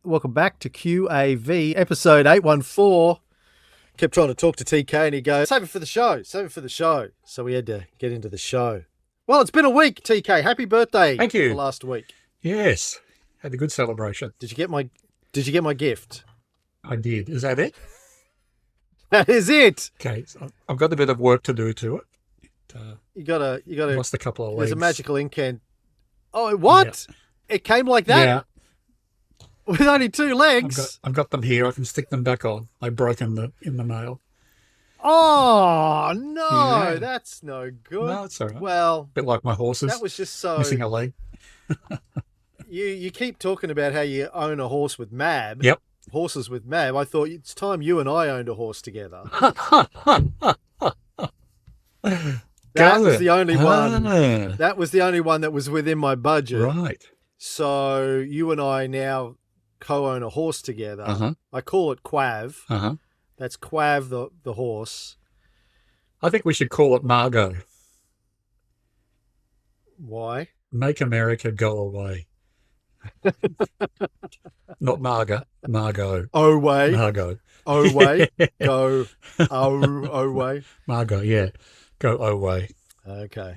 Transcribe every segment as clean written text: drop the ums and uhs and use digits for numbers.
Welcome back to QAV, episode 814. Kept trying to talk to TK and he goes, save it for the show. So we had to get into the show. Well, it's been a week, TK. Happy birthday. Thank you. For last week. Yes. Had a good celebration. Did you get my gift? I did. Is that it? That is it. Okay. So I've got a bit of work to do to it. You gotta lost a couple of legs. There's a magical incant. Oh, what? Yeah. It came like that? Yeah. With only two legs. I've got them here. I can stick them back on. I broke them in the mail. Oh, no. Yeah. That's no good. No, it's all right. Well. A bit like my horses. That was just so. Missing a leg. You keep talking about how you own a horse with Mab. Yep. Horses with Mab. I thought it's time you and I owned a horse together. That was the only one. That was the only one that was within my budget. Right. So you and I now co-own a horse together. Uh-huh. I call it QAV. Uh-huh. That's QAV, the horse. I think we should call it Margot. Why? Make America go away. Not Margot. Margot. Away. Margot. Away. Go. Away. Margot, yeah. Go away. Okay.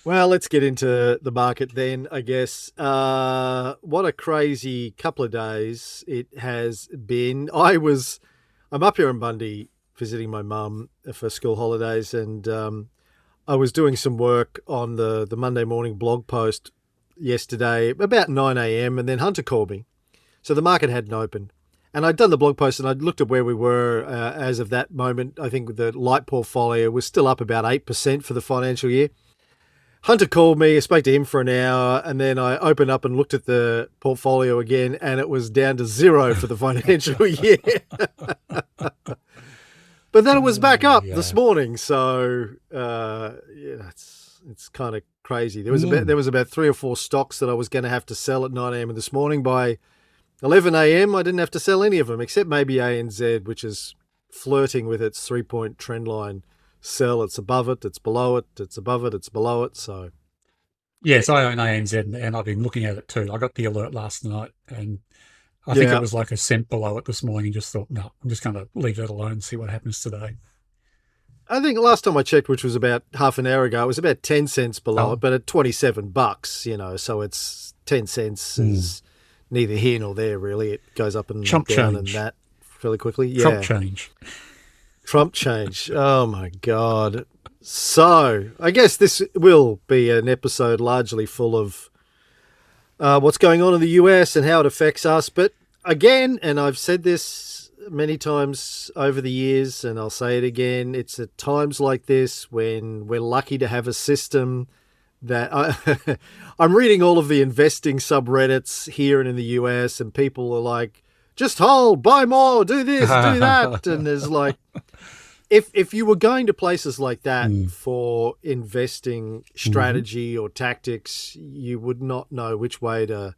Well, let's get into the market then, I guess. What a crazy couple of days it has been. I'm up here in Bundy visiting my mum for school holidays, and I was doing some work on the Monday morning blog post yesterday about 9 a.m. and then Hunter called me. So the market hadn't opened. And I'd done the blog post and I'd looked at where we were as of that moment. I think the light portfolio was still up about 8% for the financial year. Hunter called me, I spoke to him for an hour, and then I opened up and looked at the portfolio again, and it was down to 0 for the financial year. But then it was back up this morning, so it's kind of crazy. There was about 3 or 4 stocks that I was going to have to sell at 9 a.m. this morning. By 11 a.m., I didn't have to sell any of them, except maybe ANZ, which is flirting with its 3-point trend line. Sell, it's above it, it's below it, it's above it, it's below it. So, yes, I own ANZ and I've been looking at it too. I got the alert last night and I think it was like a cent below it this morning. Just thought, no, I'm just going to leave it alone and see what happens today. I think last time I checked, which was about half an hour ago, it was about 10 cents below it, but at $27, so it's 10 cents is neither here nor there, really. It goes up and Chump down change. and that fairly quickly. Yeah. Trump change. Oh, my God. So I guess this will be an episode largely full of what's going on in the US and how it affects us. But again, and I've said this many times over the years, and I'll say it again, it's at times like this when we're lucky to have a system that I'm reading all of the investing subreddits here and in the US, and people are like, just hold, buy more, do this, do that. And there's like, if you were going to places like that for investing strategy or tactics, you would not know which way to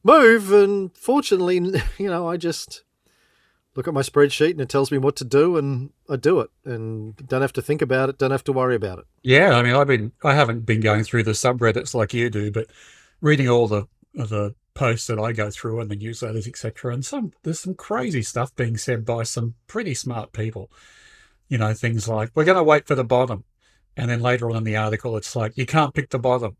move. And fortunately, I just look at my spreadsheet and it tells me what to do and I do it and don't have to think about it, don't have to worry about it. Yeah, I mean, I haven't been going through the subreddits like you do, but reading all the posts that I go through and the newsletters, etc. And there's some crazy stuff being said by some pretty smart people. Things like, we're going to wait for the bottom. And then later on in the article, it's like, you can't pick the bottom.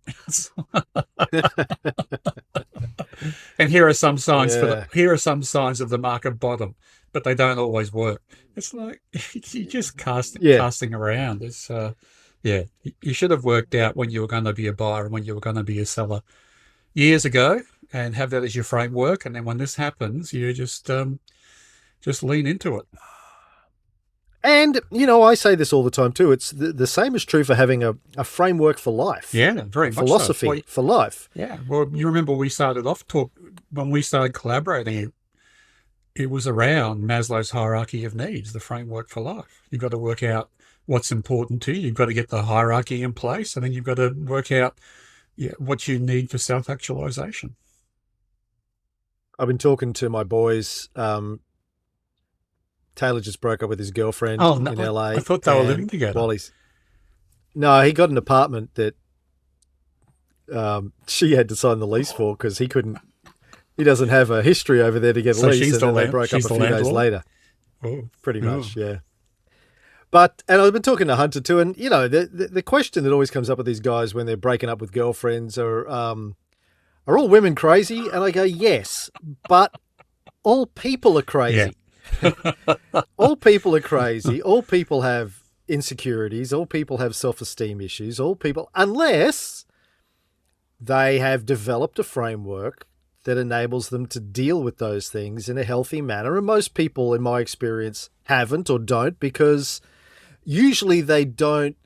And here are some signs here are some signs of the market bottom, but they don't always work. It's like, you're just casting around. It's, you should have worked out when you were going to be a buyer and when you were going to be a seller years ago and have that as your framework. And then when this happens, you just lean into it. And, I say this all the time too. It's the same is true for having a framework for life. Yeah, very much philosophy so. For life. Yeah. Well, you remember we started off when we started collaborating, it was around Maslow's hierarchy of needs, the framework for life. You've got to work out what's important to you. You've got to get the hierarchy in place, and then you've got to work out what you need for self-actualization. I've been talking to my boys. Taylor just broke up with his girlfriend in LA. I thought they were living together. No, he got an apartment that she had to sign the lease for because he couldn't he doesn't have a history over there to get a So lease, and then they broke up she's a the few days landlord? later. Oh, Pretty oh. much, yeah. And I've been talking to Hunter too, and the question that always comes up with these guys when they're breaking up with girlfriends are all women crazy? And I go, yes, but all people are crazy. Yeah. All people are crazy. All people have insecurities. All people have self-esteem issues. All people, unless they have developed a framework that enables them to deal with those things in a healthy manner. And most people, in my experience, haven't or don't, because usually they don't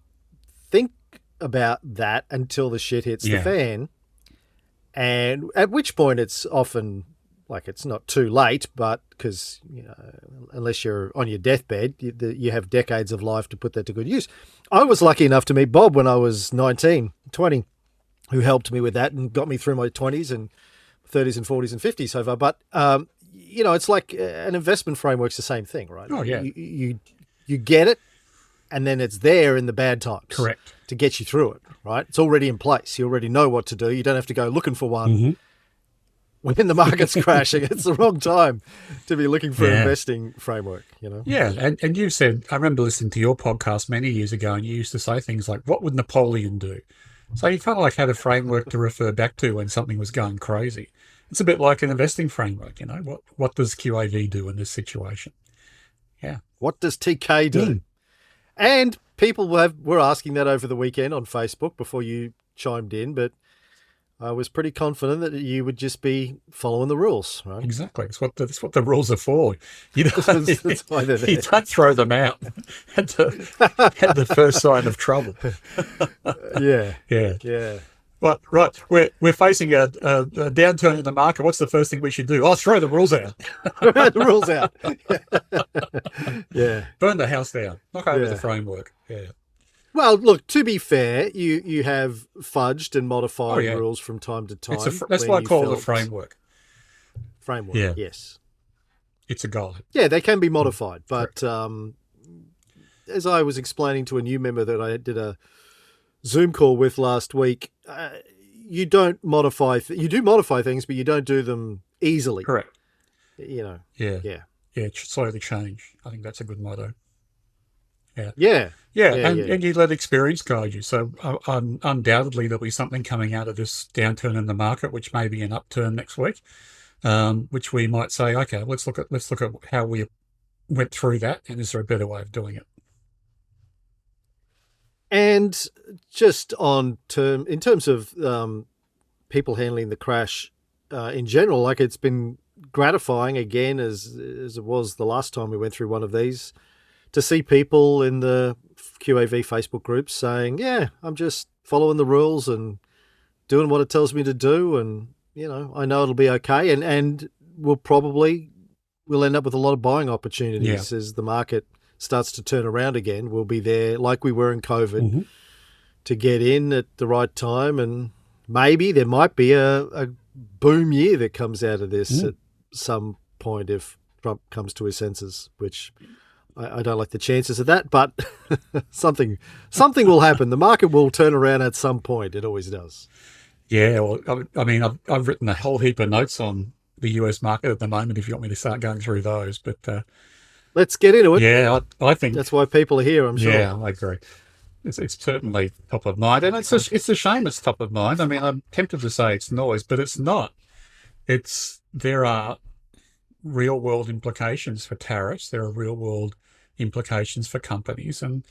think about that until the shit hits the fan. And at which point it's often like it's not too late, but because, unless you're on your deathbed, you have decades of life to put that to good use. I was lucky enough to meet Bob when I was 19, 20, who helped me with that and got me through my 20s and 30s and 40s and 50s so far. But, it's like an investment framework's the same thing, right? Oh, yeah. You get it, and then it's there in the bad times. Correct. To get you through it, right? It's already in place. You already know what to do. You don't have to go looking for one. Mm-hmm. When the market's crashing, it's the wrong time to be looking for an investing framework, Yeah, and you said, I remember listening to your podcast many years ago, and you used to say things like, what would Napoleon do? So you kind of like had a framework to refer back to when something was going crazy. It's a bit like an investing framework, what does QAV do in this situation? Yeah. What does TK do? And people were asking that over the weekend on Facebook before you chimed in, but I was pretty confident that you would just be following the rules, right? Exactly. That's what the rules are for. That's why they're there. You don't throw them out at the first sign of trouble. Yeah. Right. We're facing a downturn in the market. What's the first thing we should do? Oh, throw the rules out. The rules out. Yeah. Burn the house down. Knock over the framework. Yeah. Well, look, to be fair, you have fudged and modified rules from time to time. That's why I call it a framework. Framework, yes. It's a guide. Yeah, they can be modified. But as I was explaining to a new member that I did a Zoom call with last week, you don't modify. You do modify things, but you don't do them easily. Correct. Yeah. Slowly change. I think that's a good motto. Yeah. And you let experience guide you. So undoubtedly there'll be something coming out of this downturn in the market, which may be an upturn next week, which we might say, okay, let's look at how we went through that, and is there a better way of doing it? And just in terms of people handling the crash in general, like it's been gratifying again, as it was the last time we went through one of these, to see people in the QAV Facebook groups saying, yeah, I'm just following the rules and doing what it tells me to do. And, I know it'll be okay. And we'll end up with a lot of buying opportunities as the market starts to turn around again. We'll be there like we were in COVID to get in at the right time. And maybe there might be a boom year that comes out of this at some point if Trump comes to his senses, which I don't like the chances of that, but something will happen. The market will turn around at some point. It always does. Yeah, well, I mean, I've written a whole heap of notes on the US market at the moment, if you want me to start going through those. But let's get into it. Yeah, I think that's why people are here, I'm sure. Yeah, I agree. It's certainly top of mind, and it's a shame it's top of mind. I mean, I'm tempted to say it's noise, but it's not. There are real world implications for tariffs. There are real world implications for companies and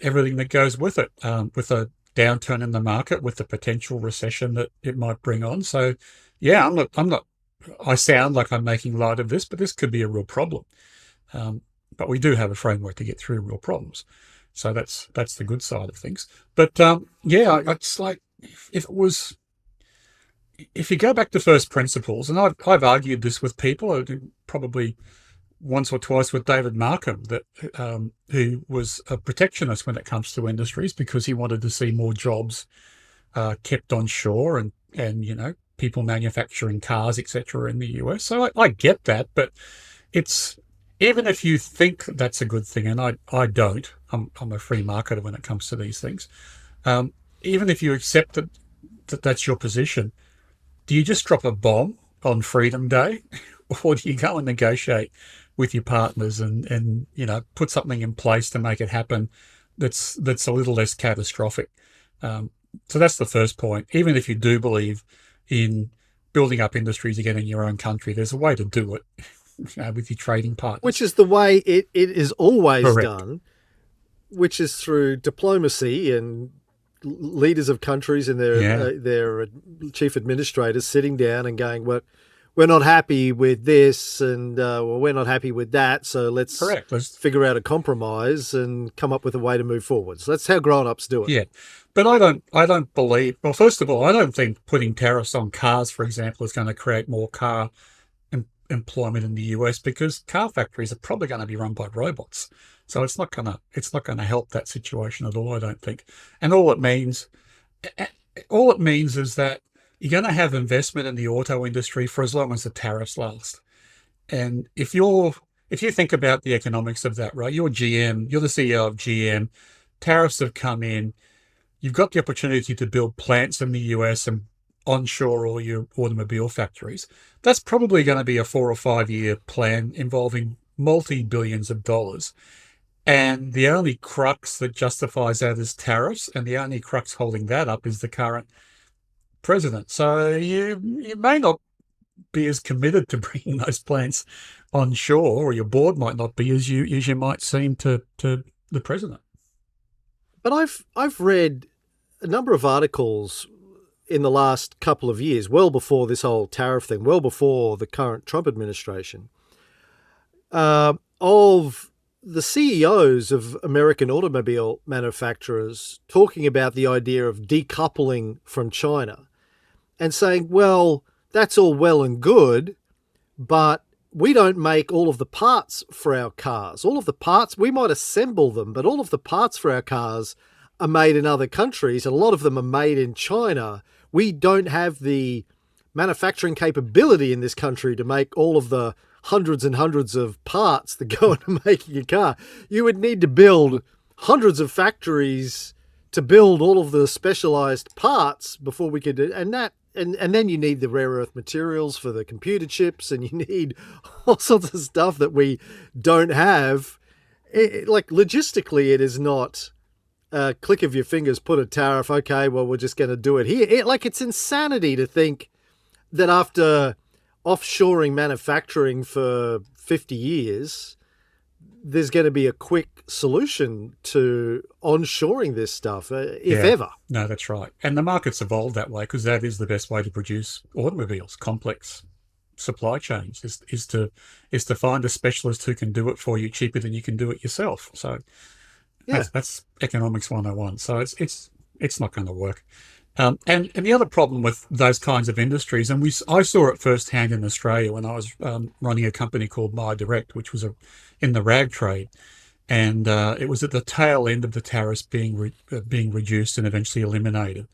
everything that goes with it, with a downturn in the market, with the potential recession that it might bring on. So, yeah, I'm not. I sound like I'm making light of this, but this could be a real problem. But we do have a framework to get through real problems. So that's the good side of things. But it's like if you go back to first principles, and I've argued this with people, probably once or twice with David Markham, that who was a protectionist when it comes to industries because he wanted to see more jobs kept on shore and people manufacturing cars, etc. in the US. So I get that, but it's even if you think that's a good thing, and I don't, I'm a free marketer when it comes to these things. Even if you accept that that's your position, do you just drop a bomb on Freedom Day, or do you go and negotiate with your partners and put something in place to make it happen that's a little less catastrophic? So that's the first point. Even if you do believe in building up industries again in your own country, there's a way to do it with your trading partners. Which is the way it is always Correct. done, which is through diplomacy and leaders of countries and their chief administrators sitting down and going, well, we're not happy with this, and we're not happy with that, so let's figure out a compromise and come up with a way to move forward. So that's how grown-ups do it. Yeah, but I don't believe. Well, first of all, I don't think putting tariffs on cars, for example, is going to create more car employment in the US, because car factories are probably going to be run by robots. So it's not going to help that situation at all, I don't think. And all it means is that you're going to have investment in the auto industry for as long as the tariffs last. And if you think about the economics of that, right? You're GM, you're the CEO of GM, tariffs have come in, you've got the opportunity to build plants in the US and onshore all your automobile factories. That's probably going to be a 4 or 5 year plan involving multi-billions of dollars. And the only crux that justifies that is tariffs, and the only crux holding that up is the current president. So you may not be as committed to bringing those plants onshore, or your board might not be as you might seem to the president. But I've read a number of articles in the last couple of years, well before this whole tariff thing, well before the current Trump administration, of the CEOs of American automobile manufacturers talking about the idea of decoupling from China and saying, well, that's all well and good, but we don't make all of the parts for our cars. All of the parts, we might assemble them, but all of the parts for our cars are made in other countries, and a lot of them are made in China. We don't have the manufacturing capability in this country to make all of the hundreds and hundreds of parts that go into making a car. You would need to build hundreds of factories to build all of the specialized parts before we could do, and then you need the rare earth materials for the computer chips, and you need all sorts of stuff that we don't have. Like logistically, it is not a click of your fingers, put a tariff. Okay, well, we're just going to do it here. It's insanity to think that after offshoring manufacturing for 50 years, there's going to be a quick solution to onshoring this stuff, if ever. No, that's right. And the market's evolved that way because that is the best way to produce automobiles. Complex supply chains is to find a specialist who can do it for you cheaper than you can do it yourself. So that's economics 101. So it's not going to work. And the other problem with those kinds of industries, and I saw it firsthand in Australia when I was running a company called My Direct, which was in the rag trade, and it was at the tail end of the tariffs being reduced and eventually eliminated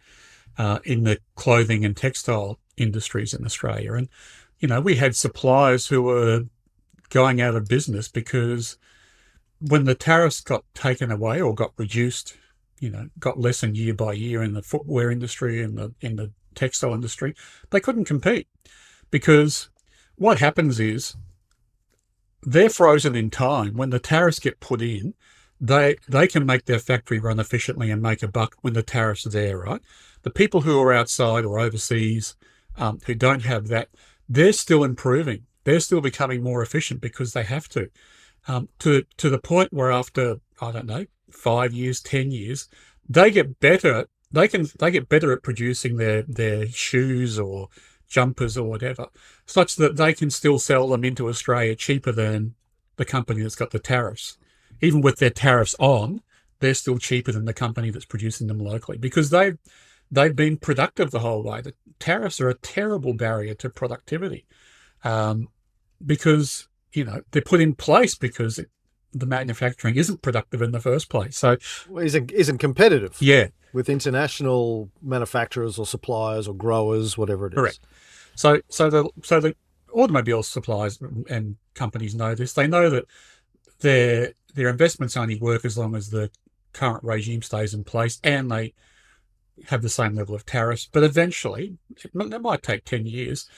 in the clothing and textile industries in Australia. And we had suppliers who were going out of business because when the tariffs got taken away or got reduced, got lessened year by year in the footwear industry and in the textile industry, they couldn't compete because what happens is they're frozen in time. When the tariffs get put in, they can make their factory run efficiently and make a buck when the tariffs are there, right? The people who are outside or overseas who don't have that, they're still improving. They're still becoming more efficient because they have to the point where after, I don't know, 5 years, 10 years, they get better. They get better at producing their shoes or jumpers or whatever, such that they can still sell them into Australia cheaper than the company that's got the tariffs. Even with their tariffs on, they're still cheaper than the company that's producing them locally because they've been productive the whole way. The tariffs are a terrible barrier to productivity because they're put in place because the manufacturing isn't productive in the first place. So isn't competitive. Yeah. With international manufacturers or suppliers or growers, whatever it is. Correct. So the automobile suppliers and companies know this. They know that their investments only work as long as the current regime stays in place and they have the same level of tariffs. But eventually, it might take 10 years,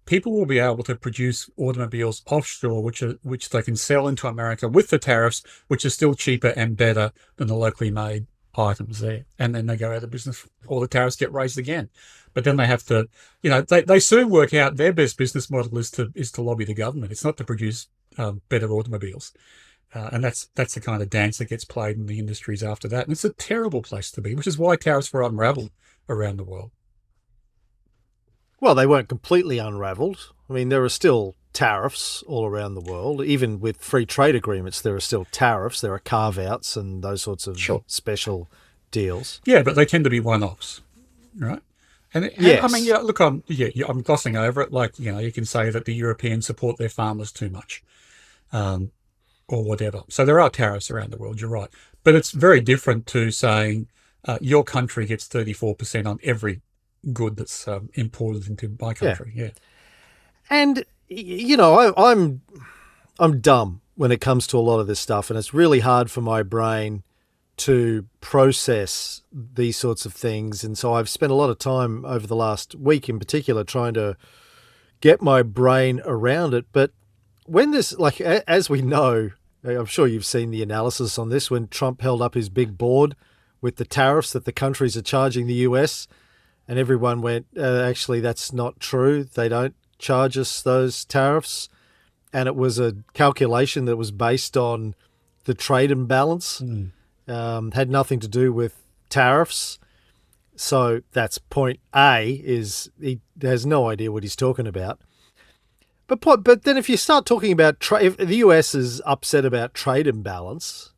people will be able to produce automobiles offshore, which they can sell into America with the tariffs, which are still cheaper and better than the locally made items there. And then they go out of business, or the tariffs get raised again. But then they have to, they soon work out their best business model is to lobby the government. It's not to produce better automobiles. And that's the kind of dance that gets played in the industries after that. And it's a terrible place to be, which is why tariffs were unraveled around the world. Well, they weren't completely unraveled. I mean, there are still tariffs all around the world. Even with free trade agreements, there are still tariffs. There are carve-outs and those sorts of special deals. Yeah, but they tend to be one-offs, right? And yes. I mean, look, I'm glossing over it. Like, you can say that the Europeans support their farmers too much, or whatever. So there are tariffs around the world. You're right, but it's very different to saying your country gets 34% on every good that's imported into my country. Yeah. And I'm dumb when it comes to a lot of this stuff, and it's really hard for my brain to process these sorts of things. And so I've spent a lot of time over the last week in particular trying to get my brain around it. But when this, like, as we know, I'm sure you've seen the analysis on this, when Trump held up his big board with the tariffs that the countries are charging the US, and everyone went, actually, that's not true. They don't charge us those tariffs. And it was a calculation that was based on the trade imbalance, had nothing to do with tariffs. So that's point A, is he has no idea what he's talking about. But then if you start talking about if the US is upset about trade imbalance,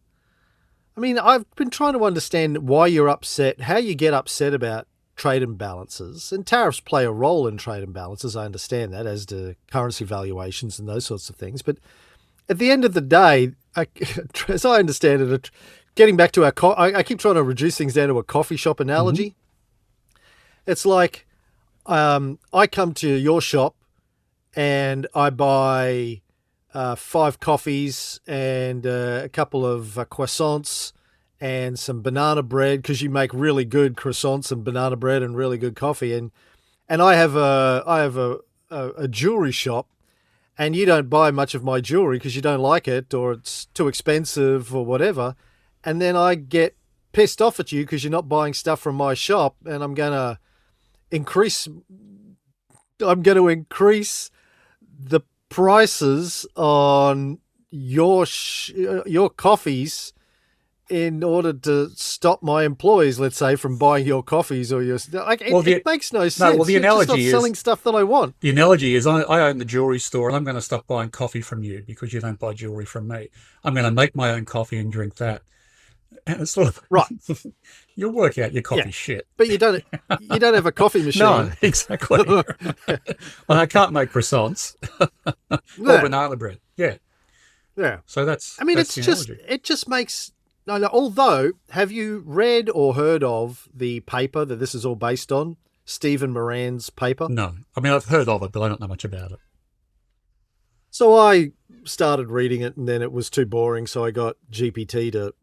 I mean, I've been trying to understand why you're upset, how you get upset about trade imbalances, and tariffs play a role in trade imbalances. I understand that, as do currency valuations and those sorts of things. But at the end of the day, as I understand it, getting back to I keep trying to reduce things down to a coffee shop analogy. Mm-hmm. It's like I come to your shop and I buy 5 coffees and a couple of croissants and some banana bread, because you make really good croissants and banana bread and really good coffee. And I have a jewelry shop, and you don't buy much of my jewelry because you don't like it, or it's too expensive or whatever. And then I get pissed off at you because you're not buying stuff from my shop, and I'm going to increase the prices on your coffees in order to stop my employees, let's say, from buying your coffees or your... it makes no sense. Well, the analogy You're just not selling stuff that I want. The analogy is I own the jewelry store, and I'm going to stop buying coffee from you because you don't buy jewelry from me. I'm going to make my own coffee and drink that. And it's sort of... Right. You'll work out your coffee shit. But you don't have a coffee machine. No, exactly. Well, I can't make croissants or banana bread. Yeah. Yeah. So that's... I mean, that's it just makes... No, although, have you read or heard of the paper that this is all based on? Stephen Moran's paper? No. I mean, I've heard of it, but I don't know much about it. So I started reading it, and then it was too boring, so I got GPT to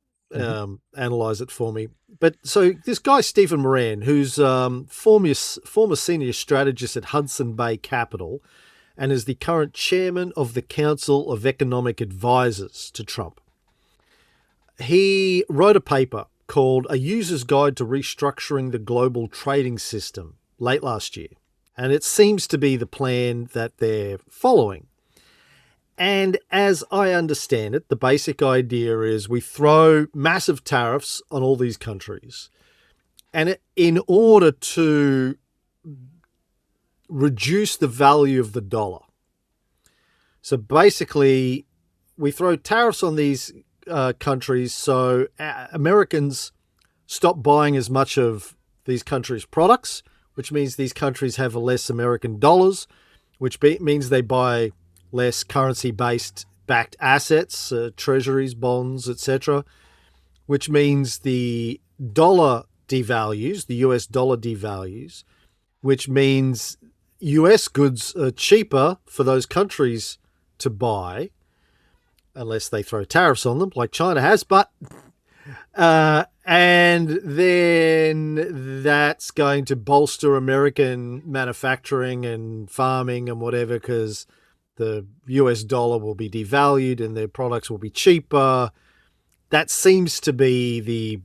analyze it for me. But so this guy, Stephen Moran, who's former senior strategist at Hudson Bay Capital and is the current chairman of the Council of Economic Advisors to Trump. He wrote a paper called A User's Guide to Restructuring the Global Trading System late last year. And it seems to be the plan that they're following. And as I understand it, the basic idea is we throw massive tariffs on all these countries. And in order to reduce the value of the dollar. So basically, we throw tariffs on these countries, so Americans stop buying as much of these countries' products, which means these countries have less American dollars, which means they buy less currency-based backed assets, treasuries, bonds, etc., which means the dollar devalues, the US dollar devalues, which means US goods are cheaper for those countries to buy, unless they throw tariffs on them, like China has. But And then that's going to bolster American manufacturing and farming and whatever, because the US dollar will be devalued and their products will be cheaper. That seems to be the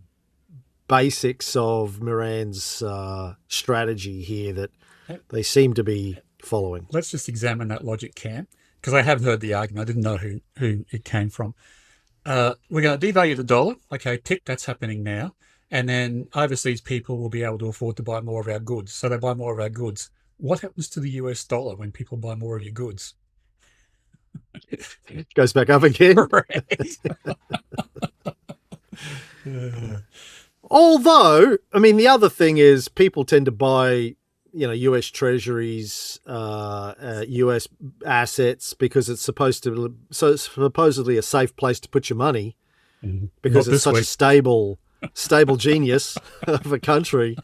basics of Moran's strategy here that they seem to be following. Let's just examine that logic, Cam, because I have heard the argument. I didn't know who it came from. We're going to devalue the dollar. Okay, tick, that's happening now. And then overseas people will be able to afford to buy more of our goods. So they buy more of our goods. What happens to the US dollar when people buy more of your goods? It goes back up again. Although, I mean, the other thing is people tend to buy, US treasuries, US assets, because it's supposedly a safe place to put your money, because it's such a stable genius of a country.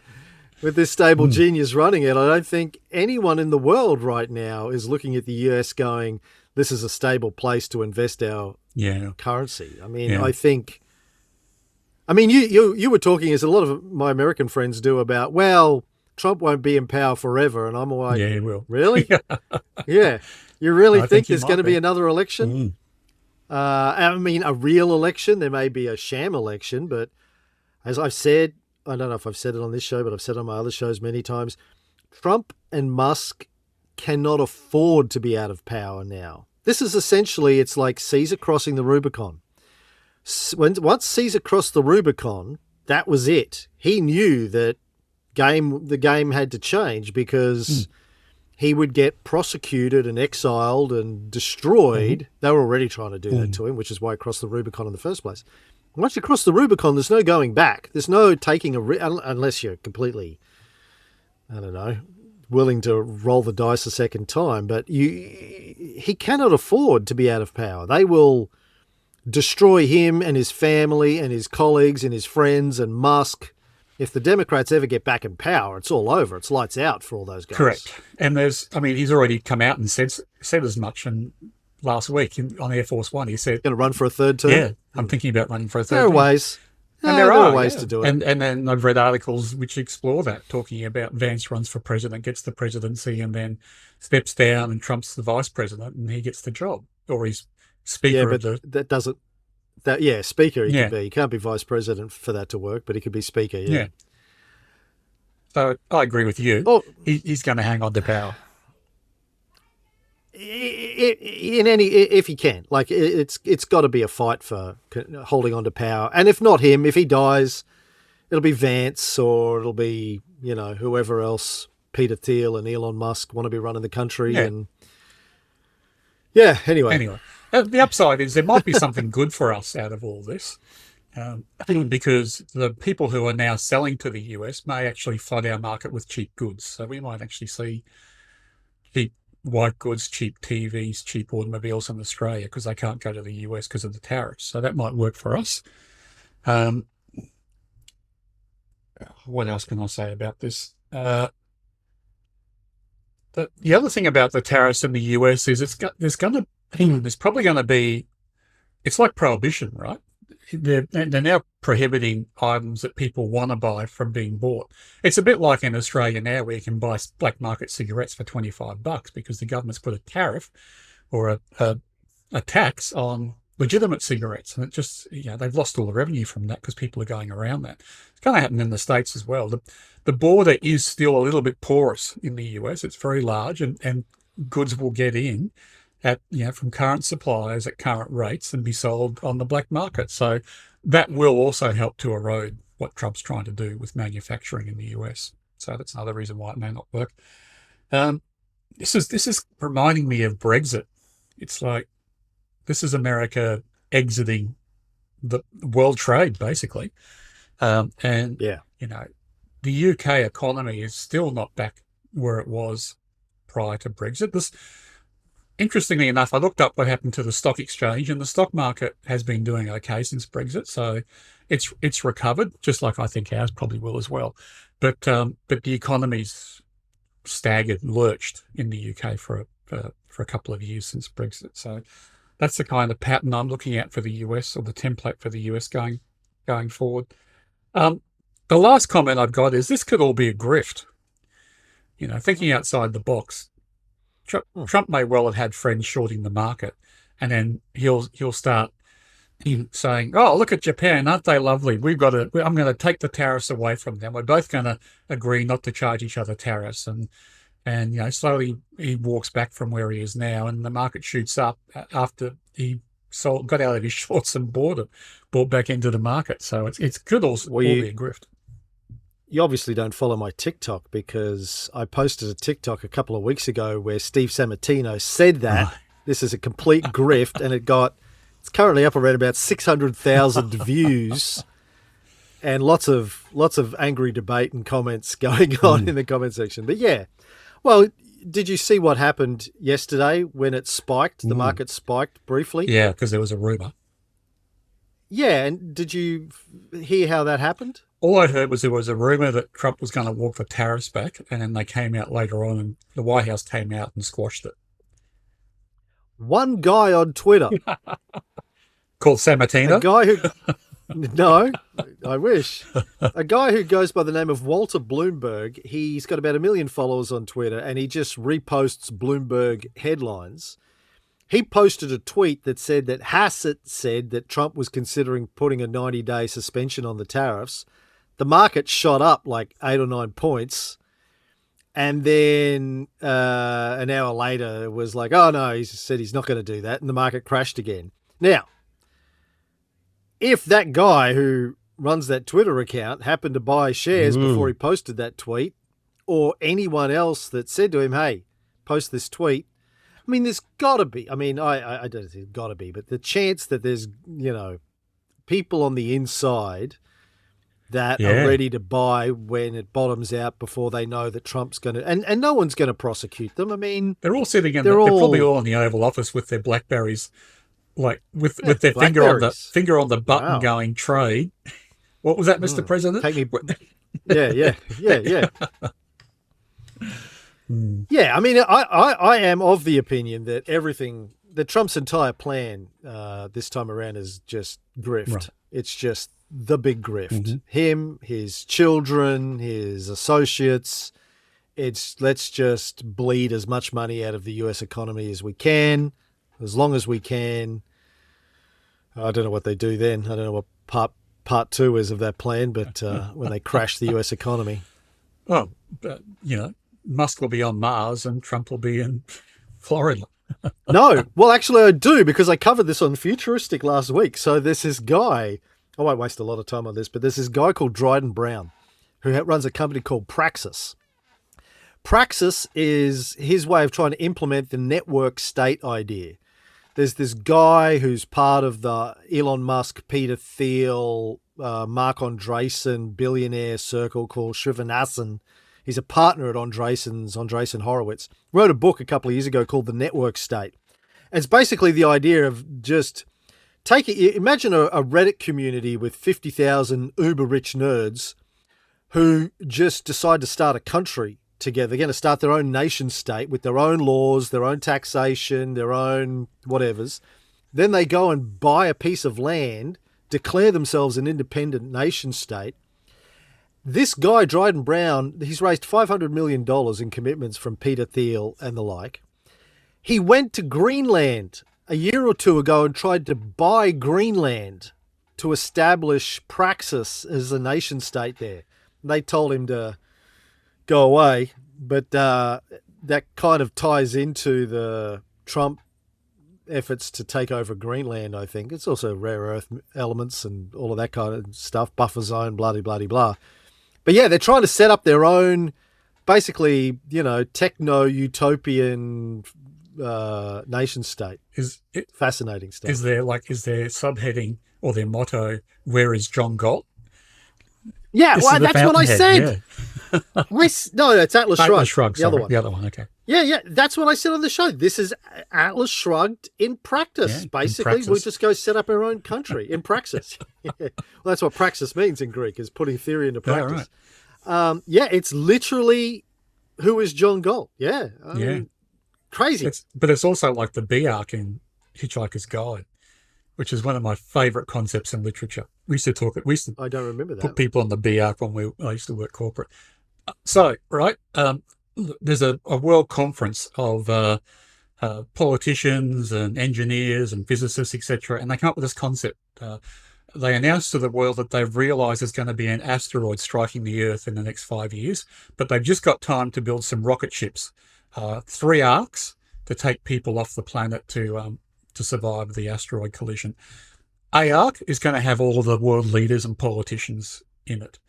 With this stable genius running it, I don't think anyone in the world right now is looking at the US going, this is a stable place to invest our currency. I mean, you were talking, as a lot of my American friends do, about, well, Trump won't be in power forever. And I'm like, yeah, he will. Really? Yeah. You really think there's going to be another election? I mean, a real election. There may be a sham election, but as I've said, I don't know if I've said it on this show, but I've said it on my other shows many times, Trump and Musk cannot afford to be out of power now. This is essentially, it's like Caesar crossing the Rubicon. Once Caesar crossed the Rubicon, that was it. He knew that the game had to change, because he would get prosecuted and exiled and destroyed. They were already trying to do that to him, which is why he crossed the Rubicon in the first place. Once you cross the Rubicon, there's no going back. There's no taking unless you're completely, I don't know, willing to roll the dice a second time. But he cannot afford to be out of power. They will destroy him and his family and his colleagues and his friends and Musk. If the Democrats ever get back in power, it's all over. It's lights out for all those guys. Correct. And he's already come out and said as much. And last week on Air Force One, he said, going to run for a third term? Yeah, I'm thinking about running for a third term. There are ways. And there are ways to do it. And then I've read articles which explore that, talking about Vance runs for president, gets the presidency, and then steps down and Trump's the vice president and he gets the job. Or he's speaker of the... that doesn't... speaker he can be. He can't be vice president for that to work, but he could be speaker, yeah. So I agree with you. Oh, he's going to hang on to power. If he can. Like, it's got to be a fight for holding on to power. And if not him, if he dies, it'll be Vance, or it'll be, whoever else, Peter Thiel and Elon Musk want to be running the country. And anyway. The upside is there might be something good for us out of all this, because the people who are now selling to the US may actually flood our market with cheap goods. So we might actually see cheap white goods, cheap TVs, cheap automobiles in Australia, because they can't go to the US because of the tariffs. So that might work for us. What else can I say about this? The other thing about the tariffs in the US is there's probably going to be, it's like prohibition, right? They're now prohibiting items that people want to buy from being bought. It's a bit like in Australia now, where you can buy black market cigarettes for $25 because the government's put a tariff or a tax on legitimate cigarettes, and it just, they've lost all the revenue from that because people are going around that. It's going to happen in the States as well. The border is still a little bit porous in the US. It's very large, and goods will get in at from current suppliers at current rates and be sold on the black market. So that will also help to erode what Trump's trying to do with manufacturing in the US. So that's another reason why it may not work. This is reminding me of Brexit. It's like, this is America exiting the world trade, basically. The UK economy is still not back where it was prior to Brexit. Interestingly enough, I looked up what happened to the stock exchange, and the stock market has been doing okay since Brexit. So it's recovered, just like I think ours probably will as well. But the economy's staggered, lurched in the UK for a couple of years since Brexit. So that's the kind of pattern I'm looking at for the US, or the template for the US going going forward. The last comment I've got is this could all be a grift. Thinking outside the box, Trump may well have had friends shorting the market, and then he'll start saying, "Oh, look at Japan, aren't they lovely? I'm going to take the tariffs away from them. We're both going to agree not to charge each other tariffs." And slowly he walks back from where he is now, and the market shoots up after he got out of his shorts and bought back into the market. So it could also be a grift. You obviously don't follow my TikTok, because I posted a TikTok a couple of weeks ago where Steve Sammartino said that this is a complete grift, and it's currently up around about 600,000 views, and lots of angry debate and comments going on in the comment section. But yeah, well, did you see what happened yesterday when it spiked? The market spiked briefly. Yeah, because there was a rumor. Yeah, and did you hear how that happened? All I heard was there was a rumor that Trump was going to walk the tariffs back, and then they came out later on, and the White House came out and squashed it. One guy on Twitter called Sammartino? A guy who... No, I wish. A guy who goes by the name of Walter Bloomberg. He's got about 1 million followers on Twitter, and he just reposts Bloomberg headlines. He posted a tweet that said that Hassett said that Trump was considering putting a 90-day suspension on the tariffs. The market shot up like 8 or 9 points. And then an hour later, it was like, oh, no, he said he's not going to do that. And the market crashed again. Now, if that guy who runs that Twitter account happened to buy shares before he posted that tweet, or anyone else that said to him, hey, post this tweet, I mean, there's got to be, I don't think it's got to be, but the chance that there's, people on the inside that are ready to buy when it bottoms out before they know that Trump's going to, and no one's going to prosecute them. I mean, they're all sitting they're probably all in the Oval Office with their Blackberries, like with their finger on the button going trade. What was that, Mr. President? Take me. Yeah. Yeah, I mean, I am of the opinion that that Trump's entire plan this time around is just grift. Right. It's just the big grift. Mm-hmm. Him, his children, his associates. Let's just bleed as much money out of the US economy as we can, as long as we can. I don't know what they do then. I don't know what part 2 is of that plan, but when they crash the US economy. Oh, but, Musk will be on Mars and Trump will be in Florida. No. Well, actually, I do, because I covered this on Futuristic last week. So there's this guy, I won't waste a lot of time on this, but there's this guy called Dryden Brown who runs a company called Praxis. Praxis is his way of trying to implement the network state idea. There's this guy who's part of the Elon Musk, Peter Thiel, Mark Andreessen billionaire circle called Srinivasan. He's a partner at Andreessen Horowitz. Wrote a book a couple of years ago called The Network State. And it's basically the idea of just imagine a Reddit community with 50,000 uber rich nerds who just decide to start a country together. They're going to start their own nation state with their own laws, their own taxation, their own whatevers. Then they go and buy a piece of land, declare themselves an independent nation state. This guy, Dryden Brown, he's raised $500 million in commitments from Peter Thiel and the like. He went to Greenland a year or two ago and tried to buy Greenland to establish Praxis as a nation state there. They told him to go away, but that kind of ties into the Trump efforts to take over Greenland, I think. It's also rare earth elements and all of that kind of stuff, buffer zone, blah. But yeah, they're trying to set up their own, basically, techno-utopian nation state. Fascinating stuff. Is their subheading or their motto, "Where is John Galt"? Yeah, well, that's what I said. Yeah. No, it's Atlas Shrugged. Atlas Shrugged, the other one, okay. Yeah, that's what I said on the show. This is Atlas Shrugged in practice, basically. We'll just go set up our own country in praxis. Well, that's what praxis means in Greek, is putting theory into practice. Yeah, right. It's literally, who is John Galt? Yeah. I mean, crazy. But it's also like the B arc in Hitchhiker's Guide. which is one of my favourite concepts in literature. We used to I don't remember put that. people on the B arc when I used to work corporate. So, right, there's a world conference of politicians and engineers and physicists, etc., and they come up with this concept. They announced to the world that they've realised there's going to be an asteroid striking the Earth in the next 5 years, but they've just got time to build some rocket ships, 3 arcs to take people off the planet to survive the asteroid collision. A arc is going to have all of the world leaders and politicians in it.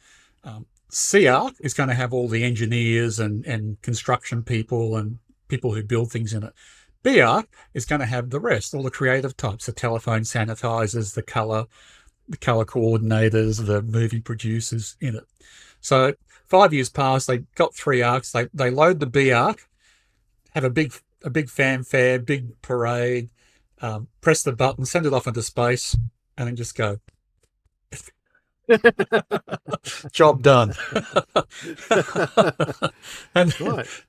C arc is going to have all the engineers and construction people and people who build things in it. B arc is going to have the rest, all the creative types, the telephone sanitizers, the color coordinators, the movie producers in it. So 5 years pass, they got 3 arcs, they load the B arc, have a big fanfare, big parade, press the button, send it off into space, and then just go. Job done. And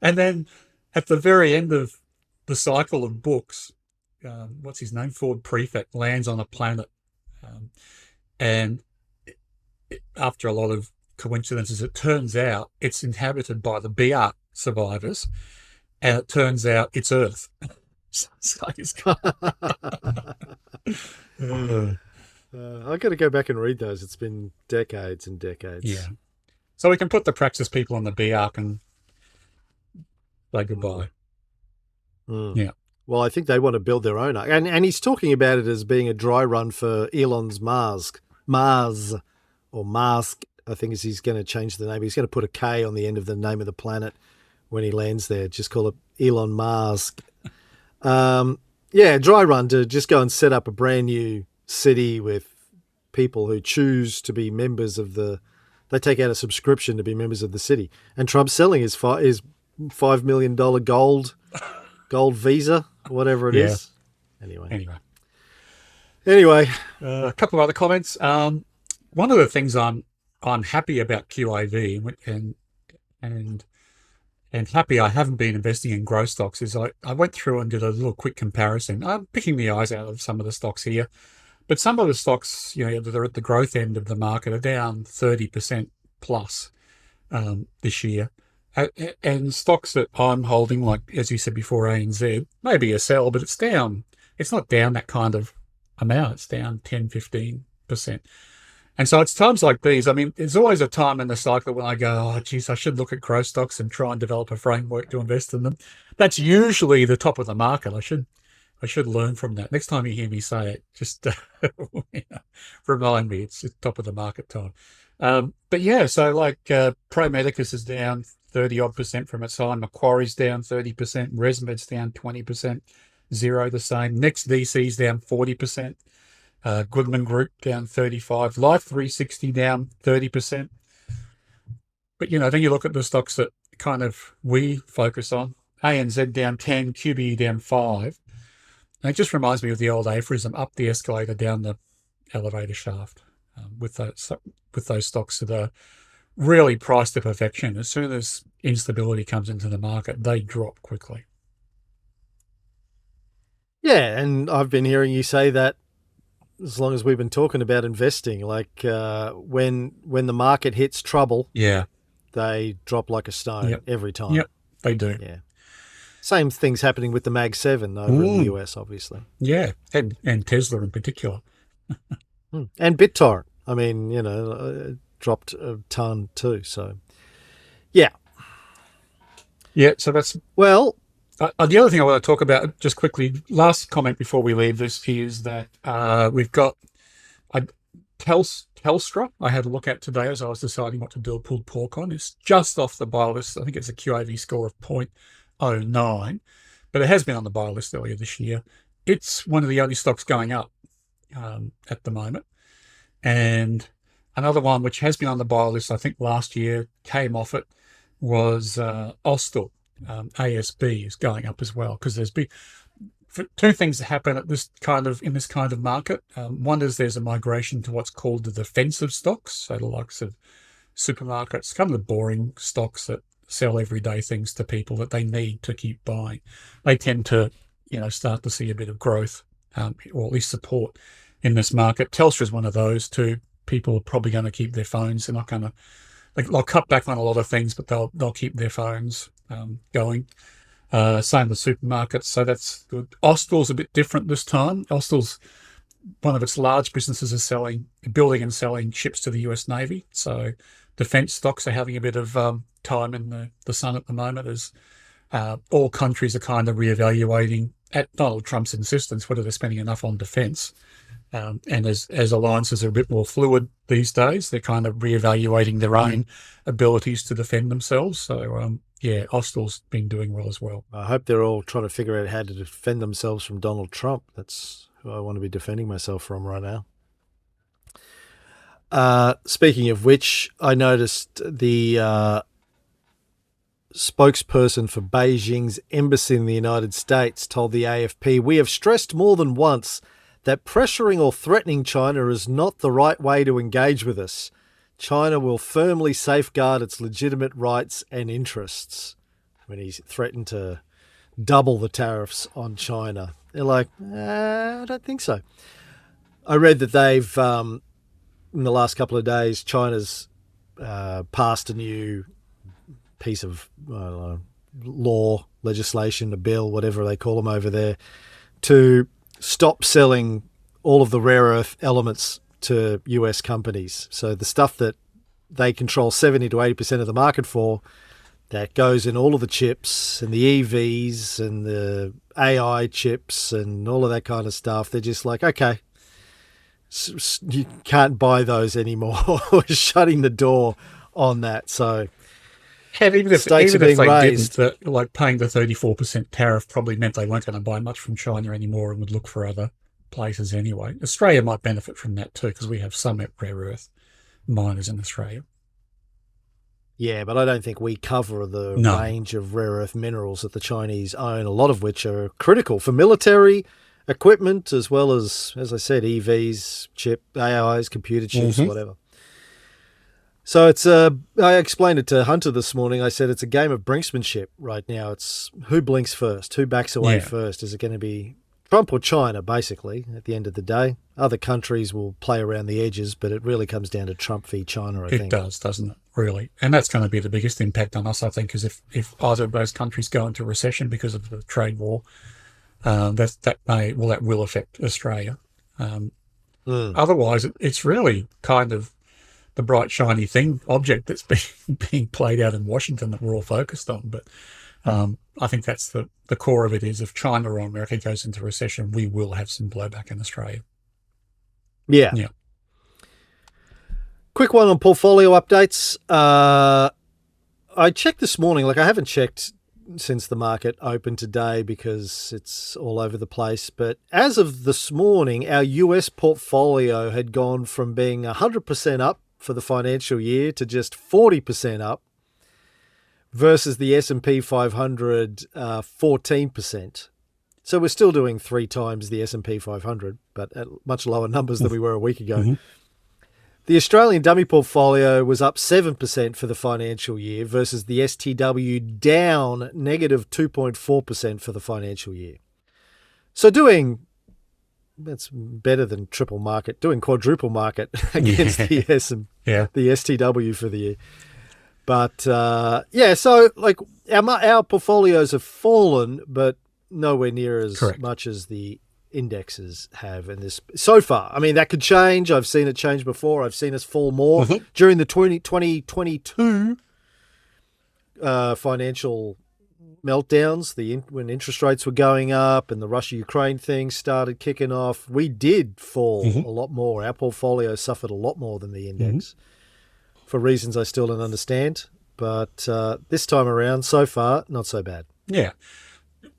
then at the very end of the cycle of books, what's his name? Ford Prefect lands on a planet. And after a lot of coincidences, it turns out it's inhabited by the B arc survivors, and it turns out it's Earth. I've got to go back and read those. It's been decades and decades. Yeah. So we can put the Praxis people on the B arc and say goodbye. Yeah. Well, I think they want to build their own arc. And he's talking about it as being a dry run for Elon's Mars, or Mask, I think is he's going to change the name. He's going to put a K on the end of the name of the planet when he lands there. Just call it Elon Musk. Dry run to just go and set up a brand new city with people who choose to be members of they take out a subscription to be members of the city. And Trump's selling his $5 million gold visa, whatever it is. Anyway. A couple of other comments. One of the things I'm happy about QAV and happy I haven't been investing in growth stocks is I went through and did a little quick comparison. I'm picking the eyes out of some of the stocks here, but some of the stocks, that are at the growth end of the market are down 30% plus this year. And stocks that I'm holding, like, as you said before, ANZ, maybe a sell, but it's down. It's not down that kind of amount. It's down 10, 15%. And so it's times like these. I mean, there's always a time in the cycle when I go, oh, geez, I should look at growth stocks and try and develop a framework to invest in them. That's usually the top of the market. I should learn from that. Next time you hear me say it, just remind me it's top of the market time. But yeah, so like Pro Medicus is down 30-odd% from its high. Macquarie's down 30%. ResMed's down 20%. Xero the same. Next DC's down 40%. Goodman Group down 35%. Life 360 down 30%. But, then you look at the stocks that kind of we focus on. ANZ down 10, QBE down 5. And it just reminds me of the old aphorism, up the escalator, down the elevator shaft, with those stocks that are really priced to perfection. As soon as instability comes into the market, they drop quickly. Yeah, and I've been hearing you say that as long as we've been talking about investing, like when the market hits trouble, they drop like a stone every time. Yep, they do. Yeah. Same thing's happening with the Mag 7 over in the US, obviously. Yeah, and Tesla in particular. And BitTorrent. I mean, dropped a ton too. So, yeah. Yeah, so that's... Well... the other thing I want to talk about, just quickly, last comment before we leave this, is that we've got Telstra. I had a look at today as I was deciding what to do a pulled pork on. It's just off the buy list. I think it's a QAV score of 0.09, but it has been on the buy list earlier this year. It's one of the only stocks going up at the moment. And another one which has been on the buy list, I think last year, came off it, was Austal. ASB is going up as well, because there's been two things that happen in this kind of market. One is there's a migration to what's called the defensive stocks, so the likes of supermarkets, kind of the boring stocks that sell everyday things to people that they need to keep buying. They tend to, start to see a bit of growth, or at least support. in this market. Telstra is one of those too. People are probably going to keep their phones. They're not going to. They'll cut back on a lot of things, but they'll keep their phones going. Same with supermarkets, so that's good. Austal's a bit different this time. Austal's one of its large businesses is building and selling ships to the US Navy. So defence stocks are having a bit of time in the sun at the moment as all countries are kind of reevaluating, at Donald Trump's insistence, whether they're spending enough on defence. And as alliances are a bit more fluid these days, they're kind of reevaluating their own abilities to defend themselves. So, Austal's been doing well as well. I hope they're all trying to figure out how to defend themselves from Donald Trump. That's who I want to be defending myself from right now. Speaking of which, I noticed the spokesperson for Beijing's embassy in the United States told the AFP, "We have stressed more than once that pressuring or threatening China is not the right way to engage with us. China will firmly safeguard its legitimate rights and interests." When he threatened to double the tariffs on China. They're like, I don't think so. I read that they've, in the last couple of days, China's passed a new piece of law, legislation, a bill, whatever they call them over there, to stop selling all of the rare earth elements to US companies. So the stuff that they control 70 to 80% of the market for, that goes in all of the chips and the EVs and the AI chips and all of that kind of stuff. They're just like, okay, you can't buy those anymore. We're shutting the door on that. So even if they didn't, like paying the 34% tariff probably meant they weren't going to buy much from China anymore and would look for other places anyway. Australia might benefit from that too, because we have some rare earth miners in Australia. Yeah, but I don't think we cover the range of rare earth minerals that the Chinese own, a lot of which are critical for military equipment, as well as I said, EVs, AIs, computer chips, whatever. So it's I explained it to Hunter this morning. I said it's a game of brinksmanship right now. It's who blinks first, who backs away first. Is it going to be Trump or China, basically, at the end of the day? Other countries will play around the edges, but it really comes down to Trump v. China, I think. It does, doesn't it, really? And that's going to be the biggest impact on us, I think, is if either of those countries go into recession because of the trade war, that will affect Australia. Otherwise, it's really kind of the bright, shiny object that's being played out in Washington that we're all focused on. But I think that's the core of it is if China or America goes into recession, we will have some blowback in Australia. Yeah. Quick one on portfolio updates. I checked this morning. I haven't checked since the market opened today because it's all over the place. But as of this morning, our US portfolio had gone from being 100% up for the financial year to just 40% up versus the S&P 500 14%. So we're still doing 3 times the S&P 500, but at much lower numbers than we were a week ago. The Australian dummy portfolio was up 7% for the financial year versus the STW down negative 2.4% for the financial year. So that's better than triple market, doing quadruple market against the STW for the year. But so our portfolios have fallen, but nowhere near as much as the indexes have in this so far. I mean, that could change. I've seen it change before. I've seen us fall more during the 2022 financial meltdowns, when interest rates were going up and the Russia-Ukraine thing started kicking off. We did fall a lot more. Our portfolio suffered a lot more than the index for reasons I still don't understand. But this time around, so far, not so bad. Yeah,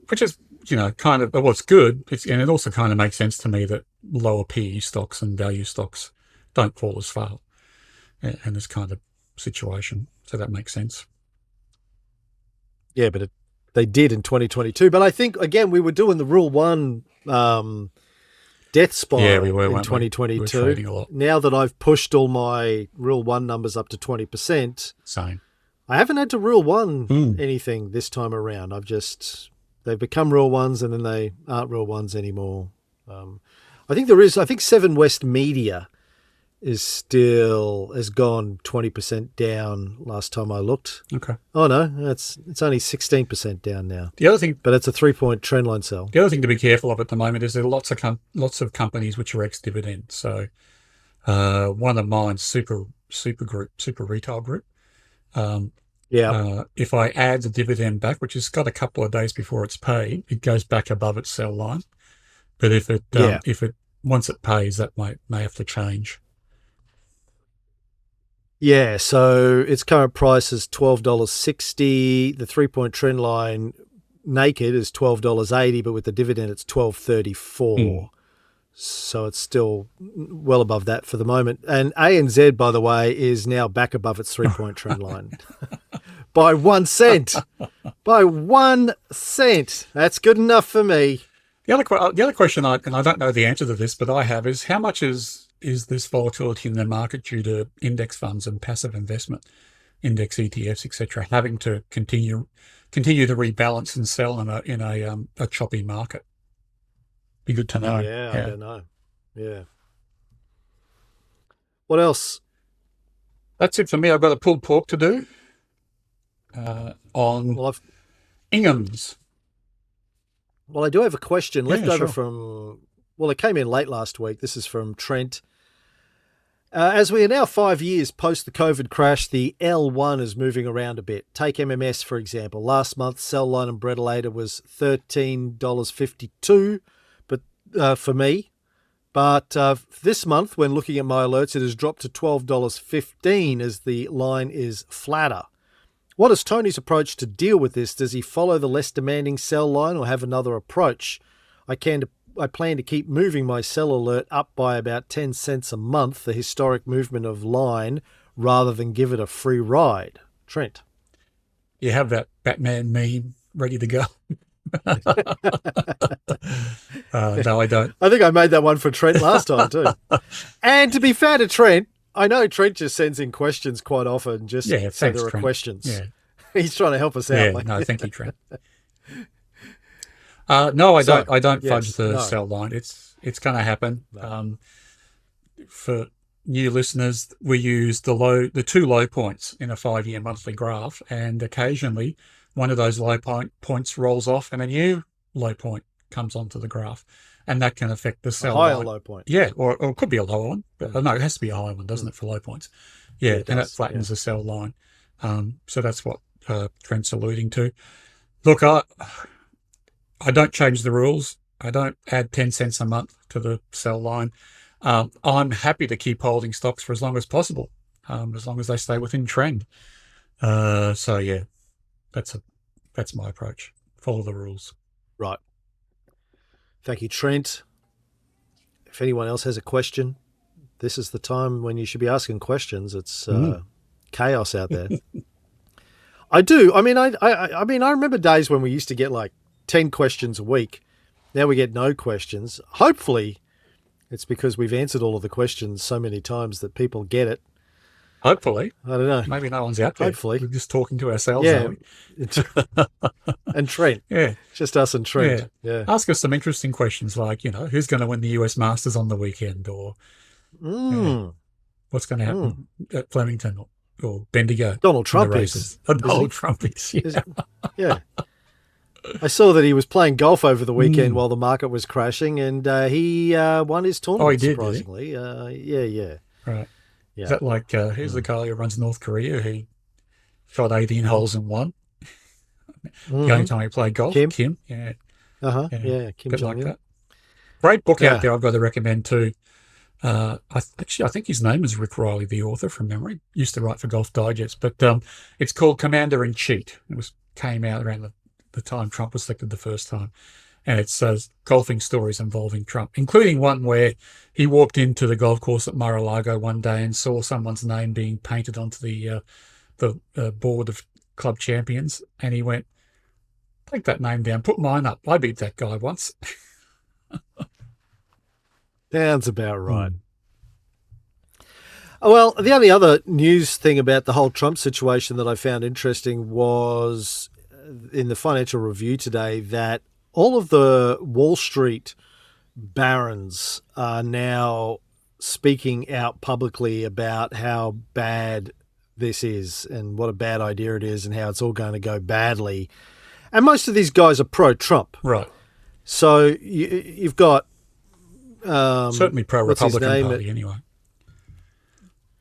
which is, kind of what's good. And it also kind of makes sense to me that lower PE stocks and value stocks don't fall as far in this kind of situation. So that makes sense. Yeah, but they did in 2022. But I think, again, we were doing the Rule 1 death spiral in 2022. We were trading a lot. Now that I've pushed all my Rule 1 numbers up to 20%, same. I haven't had to Rule 1 anything this time around. They've become Rule 1s and then they aren't Rule 1s anymore. I think there is. I think Seven West Media has gone 20% down last time I looked. Okay. Oh no, it's only 16% down now. The other thing, but it's a 3-point trendline sell. The other thing to be careful of at the moment is there are lots of companies which are ex-dividend. So one of mine's super retail group. If I add the dividend back, which has got a couple of days before it's paid, it goes back above its sell line. But if it once it pays, that may have to change. Yeah, so its current price is $12.60. The 3-point trend line naked is $12.80, but with the dividend it's $12.34. So it's still well above that for the moment. And ANZ, by the way, is now back above its 3-point trend line by 1 cent. By 1 cent. That's good enough for me. The other question, and I don't know the answer to this, but I have, is how much is this volatility in the market due to index funds and passive investment, index ETFs, etc., having to continue to rebalance and sell in a choppy market? Be good to know. Yeah, I don't know. Yeah. What else? That's it for me. I've got a pulled pork to do on Ingham's. Well, I do have a question left over from... Well, it came in late last week. This is from Trent. As we are now 5 years post the COVID crash, the L1 is moving around a bit. Take MMS, for example. Last month, sell line and Bretelator was $13.52 for me. But this month, when looking at my alerts, it has dropped to $12.15 as the line is flatter. What is Tony's approach to deal with this? Does he follow the less demanding sell line or have another approach? I plan to keep moving my sell alert up by about 10 cents a month, the historic movement of line, rather than give it a free ride. Trent. You have that Batman meme ready to go. No, I don't. I think I made that one for Trent last time too. And to be fair to Trent, I know Trent just sends in questions quite often just so there are Trent. questions. Yeah. He's trying to help us out. Yeah, no, thank you, Trent. No, I don't fudge the sell line. It's going to happen. No. For new listeners, we use the two low points in a 5-year monthly graph, and occasionally one of those low points rolls off and a new low point comes onto the graph, and that can affect the sell line. Higher low point. Yeah, or it could be a lower one. But no, it has to be a higher one, doesn't it, for low points? Yeah, and that flattens the sell line. So that's what Trent's alluding to. Look, I don't change the rules. I don't add 10 cents a month to the sell line. I'm happy to keep holding stocks for as long as possible, as long as they stay within trend. So yeah, that's my approach. Follow the rules. Right. Thank you, Trent. If anyone else has a question, this is the time when you should be asking questions. It's chaos out there. I do. I mean, I remember days when we used to get like 10 questions a week. Now we get no questions. Hopefully it's because we've answered all of the questions so many times that people get it. Hopefully. I don't know. Maybe no one's out there. Hopefully. We're just talking to ourselves, yeah. aren't we? And Trent. Yeah. Just us and Trent. Yeah. Ask us some interesting questions like, who's going to win the US Masters on the weekend, or what's going to happen at Flemington or Bendigo. Donald Trump is. Donald Trump is. Yeah. I saw that he was playing golf over the weekend while the market was crashing, and he won his tournament, he did, surprisingly. Yeah. Right. Yeah. Is that like, who's the guy who runs North Korea who shot 18 holes and won? The only time he played golf? Kim? Yeah. Yeah, Kim Bit like that. Great book out there I've got to recommend too. I think his name is Rick Riley, the author, from memory. Used to write for Golf Digest, but it's called Commander in Cheat. It came out around the time Trump was elected the first time. And it says golfing stories involving Trump, including one where he walked into the golf course at Mar-a-Lago one day and saw someone's name being painted onto the board of club champions. And he went, take that name down, put mine up. I beat that guy once. Sounds about right. Well, the only other news thing about the whole Trump situation that I found interesting was in the Financial Review today that all of the Wall Street barons are now speaking out publicly about how bad this is and what a bad idea it is and how it's all going to go badly. And most of these guys are pro-Trump. Right. So you've got... certainly pro-Republican Party anyway.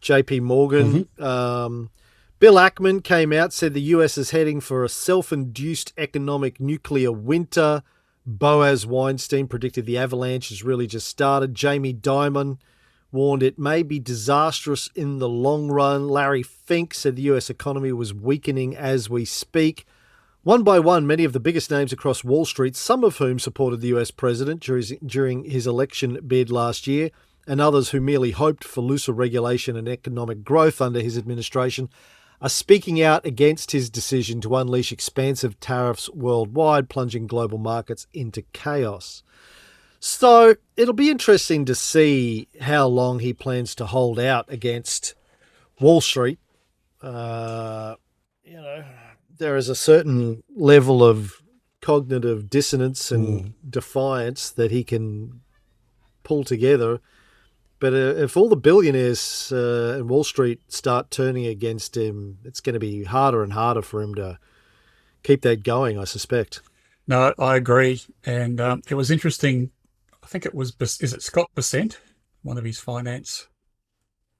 JP Morgan. Bill Ackman came out, said the US is heading for a self-induced economic nuclear winter. Boaz Weinstein predicted the avalanche has really just started. Jamie Dimon warned it may be disastrous in the long run. Larry Fink said the US economy was weakening as we speak. One by one, many of the biggest names across Wall Street, some of whom supported the US president during his election bid last year, and others who merely hoped for looser regulation and economic growth under his administration, are speaking out against his decision to unleash expansive tariffs worldwide, plunging global markets into chaos. So it'll be interesting to see how long he plans to hold out against Wall Street. There is a certain level of cognitive dissonance and defiance that he can pull together. But if all the billionaires in Wall Street start turning against him, it's going to be harder and harder for him to keep that going, I suspect. No, I agree. And it was interesting. I think it was, is it Scott Bessent, one of his finance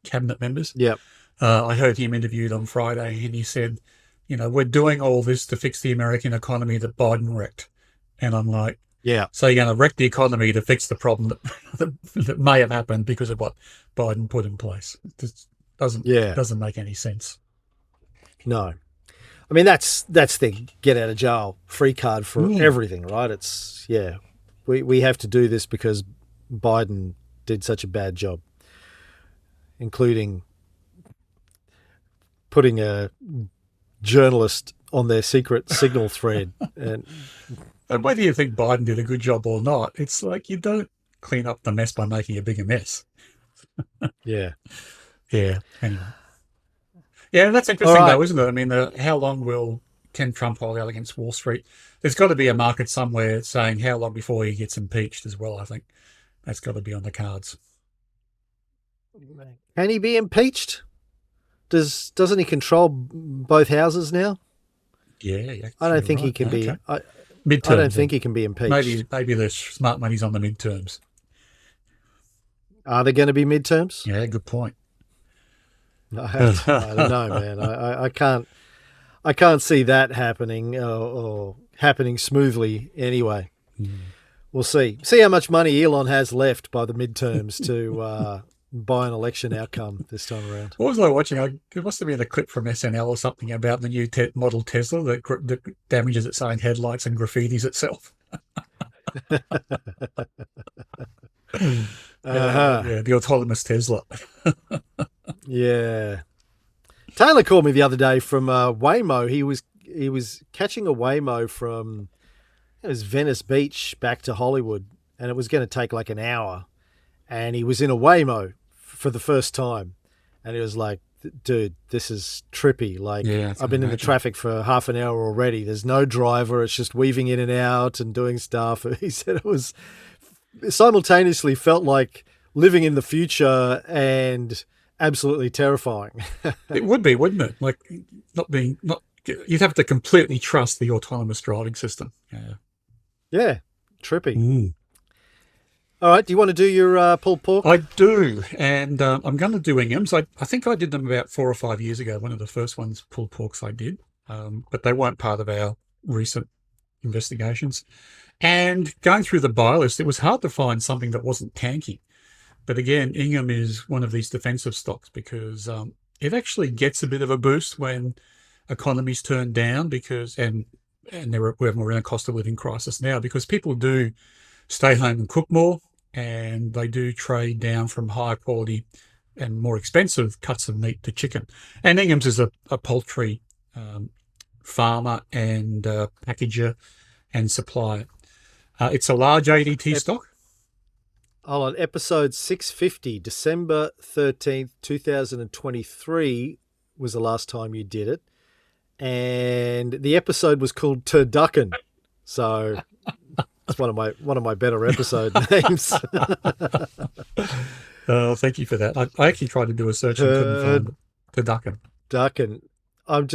cabinet members? Yep. I heard him interviewed on Friday, and he said, we're doing all this to fix the American economy that Biden wrecked. And I'm like, yeah. So you're going to wreck the economy to fix the problem that may have happened because of what Biden put in place. It doesn't make any sense. No. I mean, that's the get out of jail free card for everything, right? It's, we have to do this because Biden did such a bad job, including putting a journalist on their secret signal thread. And whether you think Biden did a good job or not, it's like you don't clean up the mess by making a bigger mess. Yeah. Yeah. Anyway. Yeah, that's interesting though, isn't it? I mean, how long can Trump hold out against Wall Street? There's got to be a market somewhere saying how long before he gets impeached as well, I think. That's got to be on the cards. Can he be impeached? Doesn't he control both houses now? Yeah. I don't think he can be. Midterms, I don't think he can be impeached. Maybe the smart money's on the midterms. Are there going to be midterms? Yeah, good point. I don't know, man. I can't see that happening or happening smoothly anyway. We'll see. See how much money Elon has left by the midterms to buy an election outcome this time around. What was I watching? It must have been a clip from SNL or something about the new model Tesla that damages its own headlights and graffitis itself. Yeah, the autonomous Tesla. Yeah. Taylor called me the other day from Waymo. He was catching a Waymo from Venice Beach back to Hollywood, and it was going to take like an hour. And he was in a Waymo for the first time, and he was like, "Dude, this is trippy. Like, I've been in the traffic for half an hour already. There's no driver. It's just weaving in and out and doing stuff." He said it was simultaneously felt like living in the future and absolutely terrifying. It would be, wouldn't it? Like you'd have to completely trust the autonomous driving system. Yeah, trippy. All right, do you want to do your pulled pork? I do, and I'm going to do Ingham's. I think I did them about 4 or 5 years ago, one of the first ones, pulled porks I did, but they weren't part of our recent investigations. And going through the buy list, it was hard to find something that wasn't tanky. But again, Ingham is one of these defensive stocks because it actually gets a bit of a boost when economies turn down and we're in a cost of living crisis now because people do stay home and cook more, and they do trade down from higher quality and more expensive cuts of meat to chicken. And Ingham's is a poultry farmer and packager and supplier. It's a large ADT stock. Hold on, episode 650, December 13th, 2023 was the last time you did it. And the episode was called Turducken. So It's one of my better episode names. Thank you for that. I actually tried to do a search and couldn't find it. Turducken. Ducken. I'm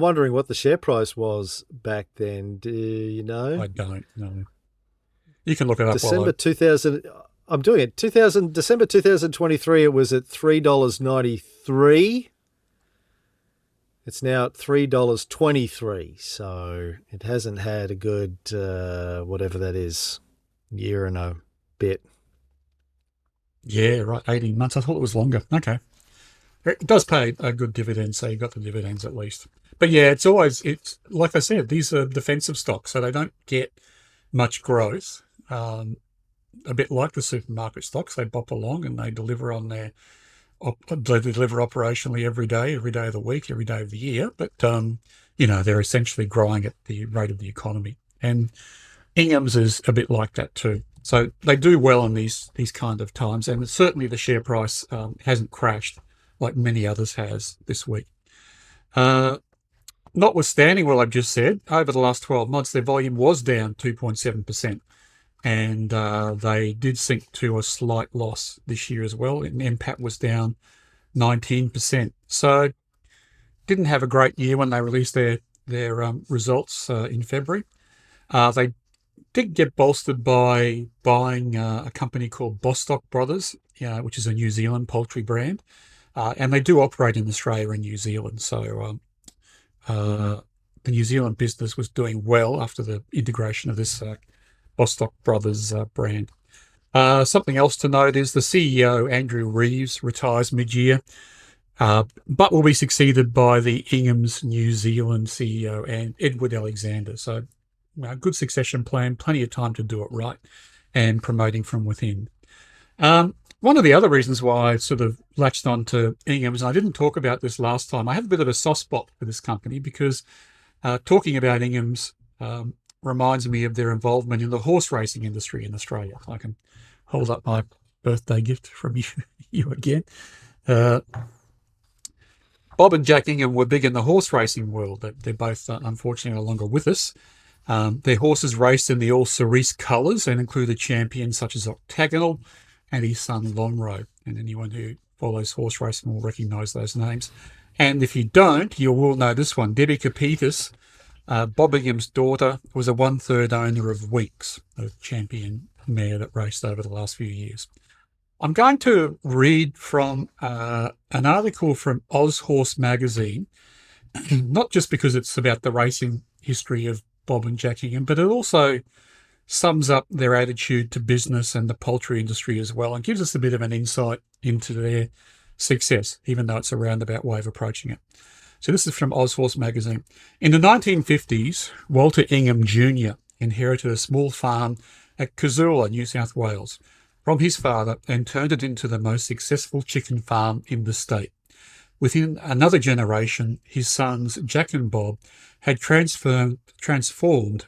wondering what the share price was back then. Do you know? I don't know. You can look it up. December 2000. I'm doing it. December 2023. It was at $3.93. It's now at $3.23. So it hasn't had a good whatever that is, year and a bit. Yeah, right. 18 months. I thought it was longer. Okay. It does pay a good dividend, so you got the dividends at least. But yeah, it's like I said, these are defensive stocks, so they don't get much growth. A bit like the supermarket stocks, they bop along and they deliver on they deliver operationally every day of the week, every day of the year. But they're essentially growing at the rate of the economy. And Ingham's is a bit like that too. So they do well in these kind of times, and certainly the share price hasn't crashed like many others has this week. Notwithstanding what I've just said, over the last 12 months, their volume was down 2.7%, and they did sink to a slight loss this year as well. And NPAT was down 19%. So didn't have a great year when they released their results in February. They did get bolstered by buying a company called Bostock Brothers, which is a New Zealand poultry brand. And they do operate in Australia and New Zealand. So the New Zealand business was doing well after the integration of this Bostock Brothers brand. Something else to note is the CEO, Andrew Reeves, retires mid-year, but will be succeeded by the Ingham's New Zealand CEO, and Edward Alexander. So good succession plan, plenty of time to do it right, and promoting from within. One of the other reasons why I sort of latched on to Ingham's, and I didn't talk about this last time, I have a bit of a soft spot for this company because talking about Ingham's reminds me of their involvement in the horse racing industry in Australia. I can hold up my birthday gift from you again. Bob and Jack Ingham were big in the horse racing world. They're both, unfortunately, no longer with us. Their horses raced in the all cerise colours and included champions such as Octagonal and his son Lonro. And anyone who follows horse racing will recognise those names. And if you don't, you will know this one. Debbie Capitas, Bob Ingham's daughter, was a 1/3 owner of Weeks, a champion mare that raced over the last few years. I'm going to read from an article from Oz Horse magazine, not just because it's about the racing history of Bob and Jack Ingham, but it also sums up their attitude to business and the poultry industry as well, and gives us a bit of an insight into their success, even though it's a roundabout way of approaching it. So this is from Oz Horse magazine. In the 1950s, Walter Ingham Jr. inherited a small farm at Casula, New South Wales, from his father and turned it into the most successful chicken farm in the state. Within another generation, his sons Jack and Bob had transformed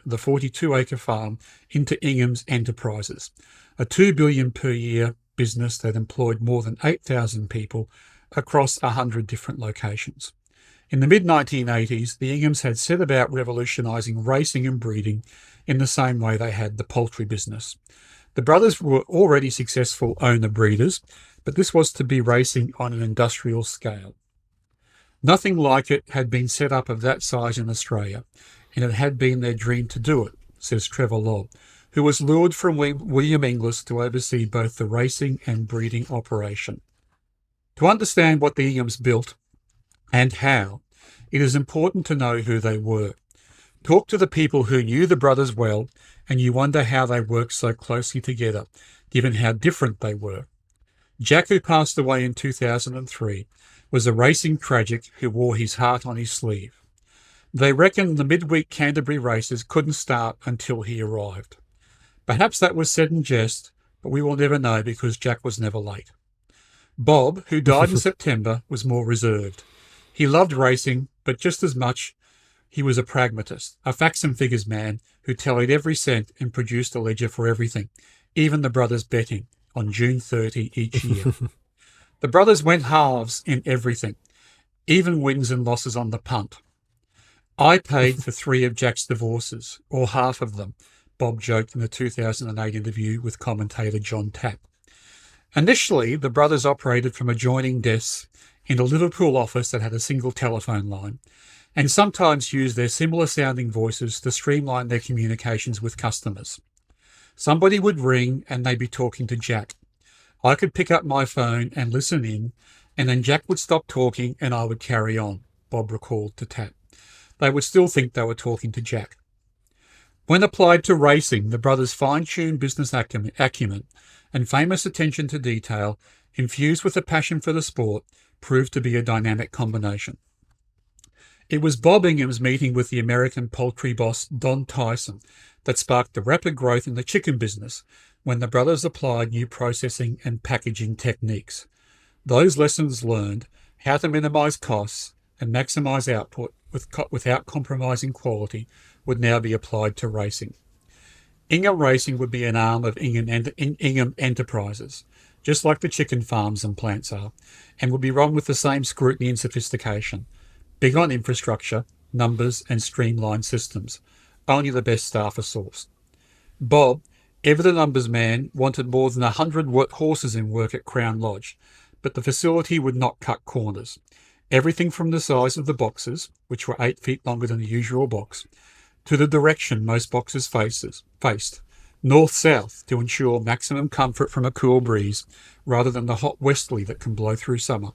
the 42-acre farm into Ingham's Enterprises, a $2 billion per year business that employed more than 8,000 people across 100 different locations. In the mid-1980s, the Inghams had set about revolutionising racing and breeding in the same way they had the poultry business. The brothers were already successful owner-breeders, but this was to be racing on an industrial scale. Nothing like it had been set up of that size in Australia, and it had been their dream to do it, says Trevor Lobb, who was lured from William Inglis to oversee both the racing and breeding operation. To understand what the Inghams built and how, it is important to know who they were. Talk to the people who knew the brothers well, and you wonder how they worked so closely together, given how different they were. Jack, who passed away in 2003, was a racing tragic who wore his heart on his sleeve. They reckoned the midweek Canterbury races couldn't start until he arrived. Perhaps that was said in jest, but we will never know because Jack was never late. Bob, who died in September, was more reserved. He loved racing, but just as much, he was a pragmatist, a facts and figures man who tallied every cent and produced a ledger for everything, even the brothers' betting, on June 30 each year. The brothers went halves in everything, even wins and losses on the punt. I paid for 3 of Jack's divorces, or half of them, Bob joked in the 2008 interview with commentator John Tapp. Initially, the brothers operated from adjoining desks in a Liverpool office that had a single telephone line, and sometimes used their similar-sounding voices to streamline their communications with customers. Somebody would ring and they'd be talking to Jack. I could pick up my phone and listen in, and then Jack would stop talking and I would carry on, Bob recalled to Tapp. They would still think they were talking to Jack. When applied to racing, the brothers' fine-tuned business acumen and famous attention to detail, infused with a passion for the sport, proved to be a dynamic combination. It was Bob Ingham's meeting with the American poultry boss Don Tyson that sparked the rapid growth in the chicken business when the brothers applied new processing and packaging techniques. Those lessons learned, how to minimise costs and maximise output without compromising quality, would now be applied to racing. Ingham Racing would be an arm of Ingham Enterprises, just like the chicken farms and plants are, and would be run with the same scrutiny and sophistication. Big on infrastructure, numbers, and streamlined systems. Only the best staff are sourced. Bob, ever the numbers man, wanted more than 100 horses in work at Crown Lodge, but the facility would not cut corners. Everything from the size of the boxes, which were 8 feet longer than the usual box, to the direction most boxes faced, north-south, to ensure maximum comfort from a cool breeze rather than the hot westerly that can blow through summer,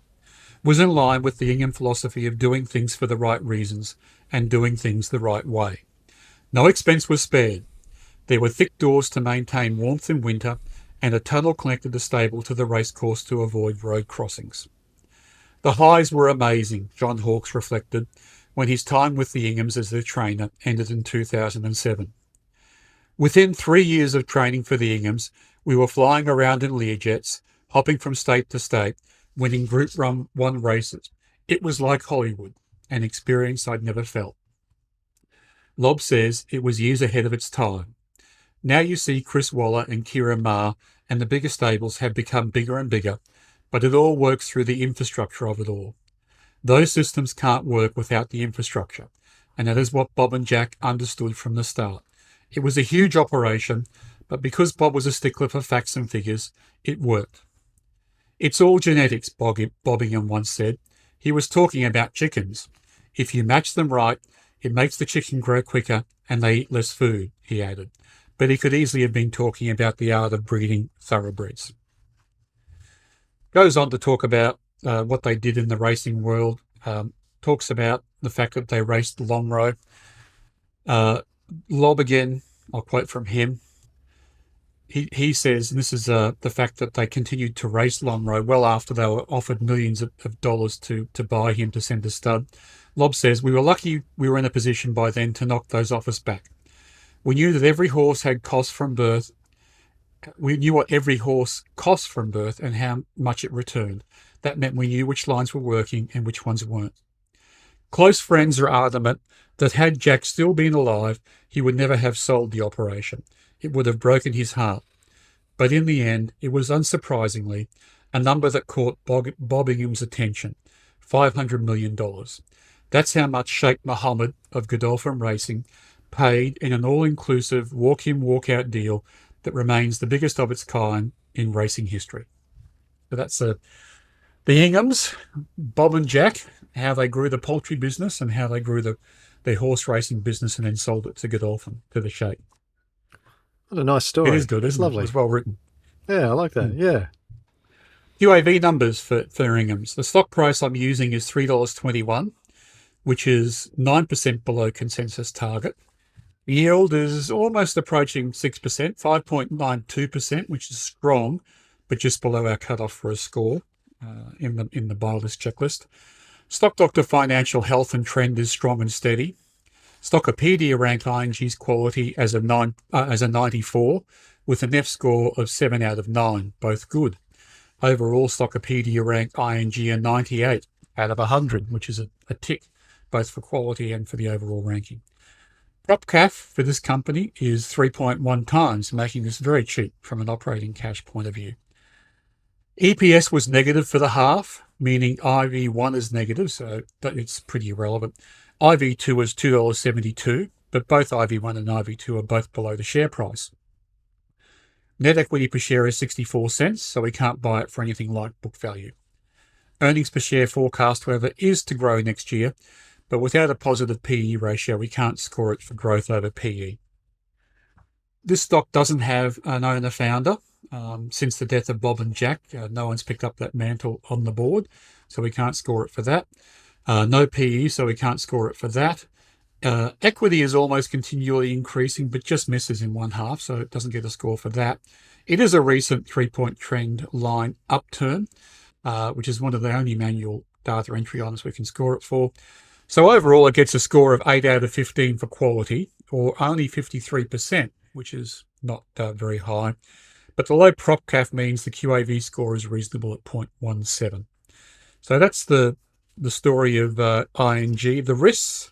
was in line with the Ingham philosophy of doing things for the right reasons and doing things the right way. No expense was spared. There were thick doors to maintain warmth in winter and a tunnel connected the stable to the racecourse to avoid road crossings. The highs were amazing, John Hawkes reflected, when his time with the Inghams as their trainer ended in 2007. Within 3 years of training for the Inghams, we were flying around in Learjets, hopping from state to state, winning Group 1 races. It was like Hollywood, an experience I'd never felt. Lobb says it was years ahead of its time. Now you see Chris Waller and Kira Ma and the bigger stables have become bigger and bigger, but it all works through the infrastructure of it all. Those systems can't work without the infrastructure, and that is what Bob and Jack understood from the start. It was a huge operation, but because Bob was a stickler for facts and figures, it worked. It's all genetics, Bob Ingham once said. He was talking about chickens. If you match them right, it makes the chicken grow quicker and they eat less food, he added. But he could easily have been talking about the art of breeding thoroughbreds. Goes on to talk about what they did in the racing world. Talks about the fact that they raced the long row. Lobb again, I'll quote from him. He says, and this is the fact that they continued to race long row well after they were offered millions of dollars to buy him to send a stud. Lobb says, we were lucky we were in a position by then to knock those offers back. We knew that every horse had cost from birth. We knew what every horse cost from birth and how much it returned. That meant we knew which lines were working and which ones weren't. Close friends are adamant that had Jack still been alive, he would never have sold the operation. It would have broken his heart. But in the end, it was unsurprisingly a number that caught Bob Ingham's attention, $500 million. That's how much Sheikh Mohammed of Godolphin Racing paid in an all-inclusive walk-in, walk-out deal that remains the biggest of its kind in racing history. So that's the Inghams, Bob and Jack, how they grew the poultry business and how they grew their horse racing business and then sold it to Godolphin, to the Sheikh. What a nice story. It is good, isn't it? Lovely. It's well written. Yeah, I like that. Yeah. QAV numbers for Inghams. The stock price I'm using is $3.21, which is 9% below consensus target. Yield is almost approaching 6%, 5.92%, which is strong, but just below our cutoff for a score in the buy list checklist. Stock Doctor Financial Health and Trend is strong and steady. Stockopedia ranked ING's quality as a 94, with a NEF score of 7 out of 9, both good. Overall, Stockopedia ranked ING a 98 out of 100, which is a tick, both for quality and for the overall ranking. PropCAF for this company is 3.1 times, making this very cheap from an operating cash point of view. EPS was negative for the half, meaning IV1 is negative, so it's pretty irrelevant. IV2 was $2.72, but both IV1 and IV2 are both below the share price. Net equity per share is 64 cents, so we can't buy it for anything like book value. Earnings per share forecast, however, is to grow next year, but without a positive PE ratio, we can't score it for growth over PE. This stock doesn't have an owner-founder. Since the death of Bob and Jack, no one's picked up that mantle on the board, so we can't score it for that. No PE, so we can't score it for that. Equity is almost continually increasing, but just misses in one half, so it doesn't get a score for that. It is a recent 3-point trend line upturn, which is one of the only manual data entry items we can score it for. So overall, it gets a score of 8 out of 15 for quality, or only 53%, which is not very high. But the low prop CAF means the QAV score is reasonable at 0.17. So that's the story of ING. The risks,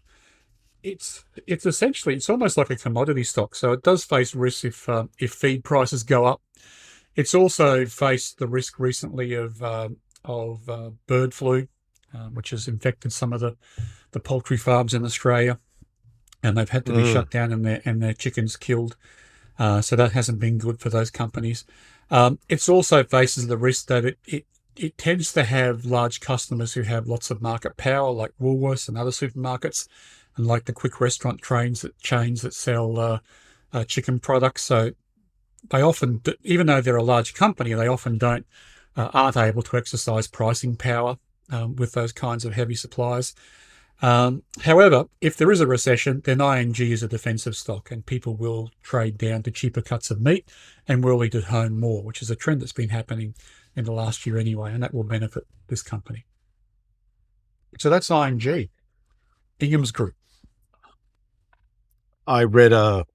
it's essentially, it's almost like a commodity stock. So it does face risks if feed prices go up. It's also faced the risk recently of bird flu, which has infected some of the poultry farms in Australia, and they've had to be shut down and their chickens killed. So that hasn't been good for those companies. It's also faces the risk that it tends to have large customers who have lots of market power, like Woolworths and other supermarkets, and like the quick restaurant chains that sell chicken products. So they often, even though they're a large company, they often aren't able to exercise pricing power with those kinds of heavy suppliers. However, if there is a recession, then ING is a defensive stock, and people will trade down to cheaper cuts of meat and will eat at home more, which is a trend that's been happening in the last year anyway, and that will benefit this company. So that's ING, Ingham's Group. I read a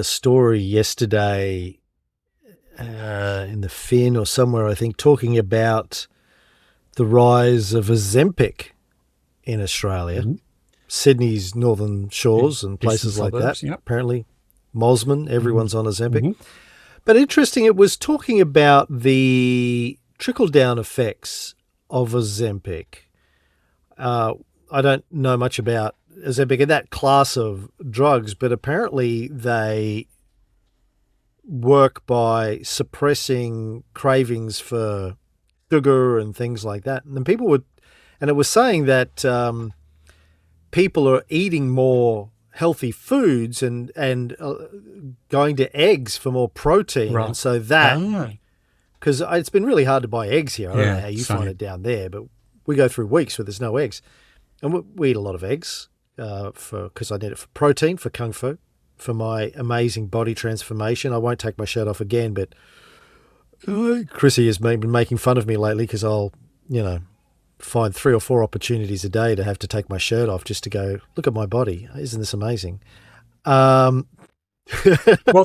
story yesterday in the Fin or somewhere, I think, talking about the rise of Ozempic in Australia, Sydney's northern shores and places like that. Yep. Apparently, Mosman, everyone's on Ozempic. But interesting, it was talking about the trickle-down effects of Ozempic. I don't know much about Ozempic and that class of drugs, but apparently they work by suppressing cravings for sugar and things like that. And then it was saying that people are eating more healthy foods and going to eggs for more protein. Right. And so that, because it's been really hard to buy eggs here. I don't know how you find it down there, but we go through weeks where there's no eggs. And we eat a lot of eggs because I need it for protein, for kung fu, for my amazing body transformation. I won't take my shirt off again, but Chrissy has been making fun of me lately because I'll, find 3 or 4 opportunities a day to have to take my shirt off just to go, look at my body. Isn't this amazing? Well,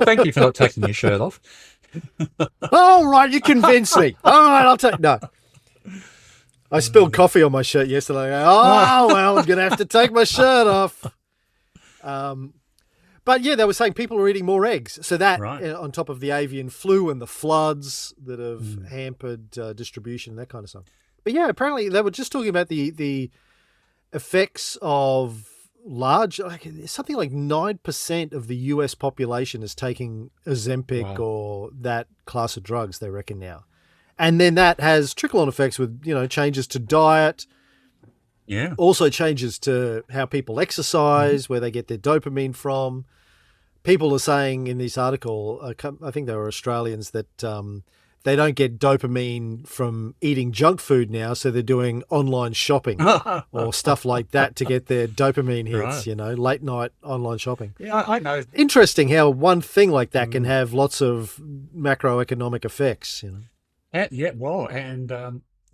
thank you for not taking your shirt off. All right, you convinced me. All right, I'll take... No. I spilled coffee on my shirt yesterday. Oh, well, I'm going to have to take my shirt off. But yeah, they were saying people are eating more eggs. So that, on top of the avian flu and the floods that have hampered distribution, that kind of stuff. But yeah, apparently they were just talking about the effects of something like 9% of the US population is taking Ozempic or that class of drugs, they reckon now. And then that has trickle-on effects with, changes to diet. Yeah. Also changes to how people exercise, where they get their dopamine from. People are saying in this article, I think they were Australians, that they don't get dopamine from eating junk food now, so they're doing online shopping or stuff like that to get their dopamine hits, late night online shopping. Yeah, I know. Interesting how one thing like that can have lots of macroeconomic effects, And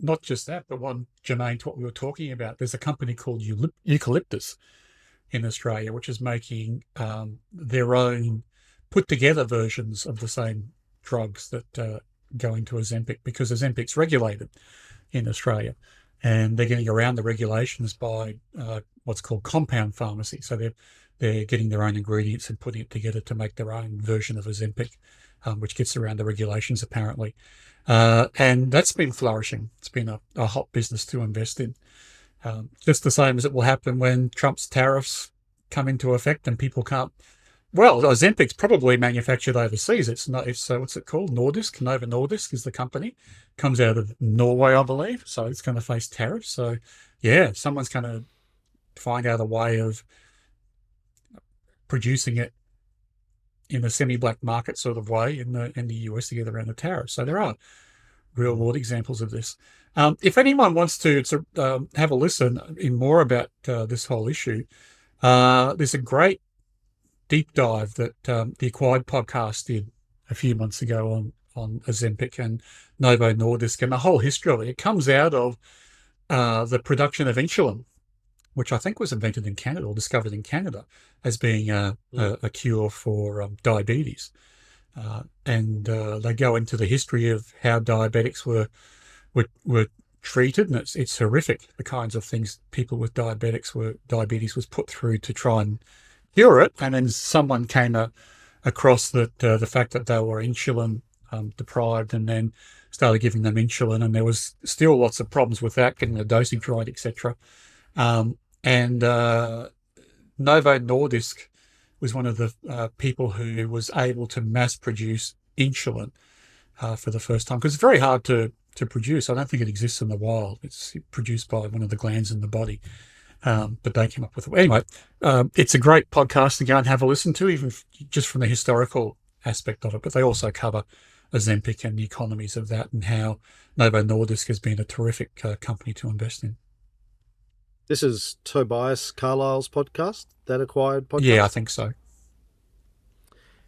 not just that, but one germane to what we were talking about, there's a company called Eucalyptus in Australia, which is making their own put-together versions of the same drugs that go into Ozempic, because Ozempic's regulated in Australia, and they're getting around the regulations by what's called compound pharmacy. So they're getting their own ingredients and putting it together to make their own version of Ozempic, which gets around the regulations apparently. And that's been flourishing. It's been a hot business to invest in. Just the same as it will happen when Trump's tariffs come into effect and people can't. Well, Ozempic's probably manufactured overseas. It's not. It's what's it called? Nordisk. Novo Nordisk is the company. Comes out of Norway, I believe. So it's going to face tariffs. So yeah, someone's going to find out a way of producing it in a semi-black market sort of way in the US to get around the tariffs. So there are real world examples of this. If anyone wants to have a listen in more about this whole issue, there's a great deep dive that the Acquired podcast did a few months ago on Ozempic and Novo Nordisk and the whole history of it. It comes out of the production of insulin, which I think was invented in Canada or discovered in Canada as being a cure for diabetes. And they go into the history of how diabetics were treated, and it's horrific, the kinds of things people with diabetes was put through to try and cure it. And then someone came across that the fact that they were insulin deprived, and then started giving them insulin, and there was still lots of problems with that, getting the dosage right, etc. And Novo Nordisk was one of the people who was able to mass produce insulin for the first time, because it's very hard to produce. I don't think it exists in the wild. It's produced by one of the glands in the body. But they came up with it. Anyway, it's a great podcast to go and have a listen to, even just from the historical aspect of it. But they also cover Ozempic and the economies of that, and how Novo Nordisk has been a terrific company to invest in. This is Tobias Carlyle's podcast, that Acquired podcast? Yeah, I think so.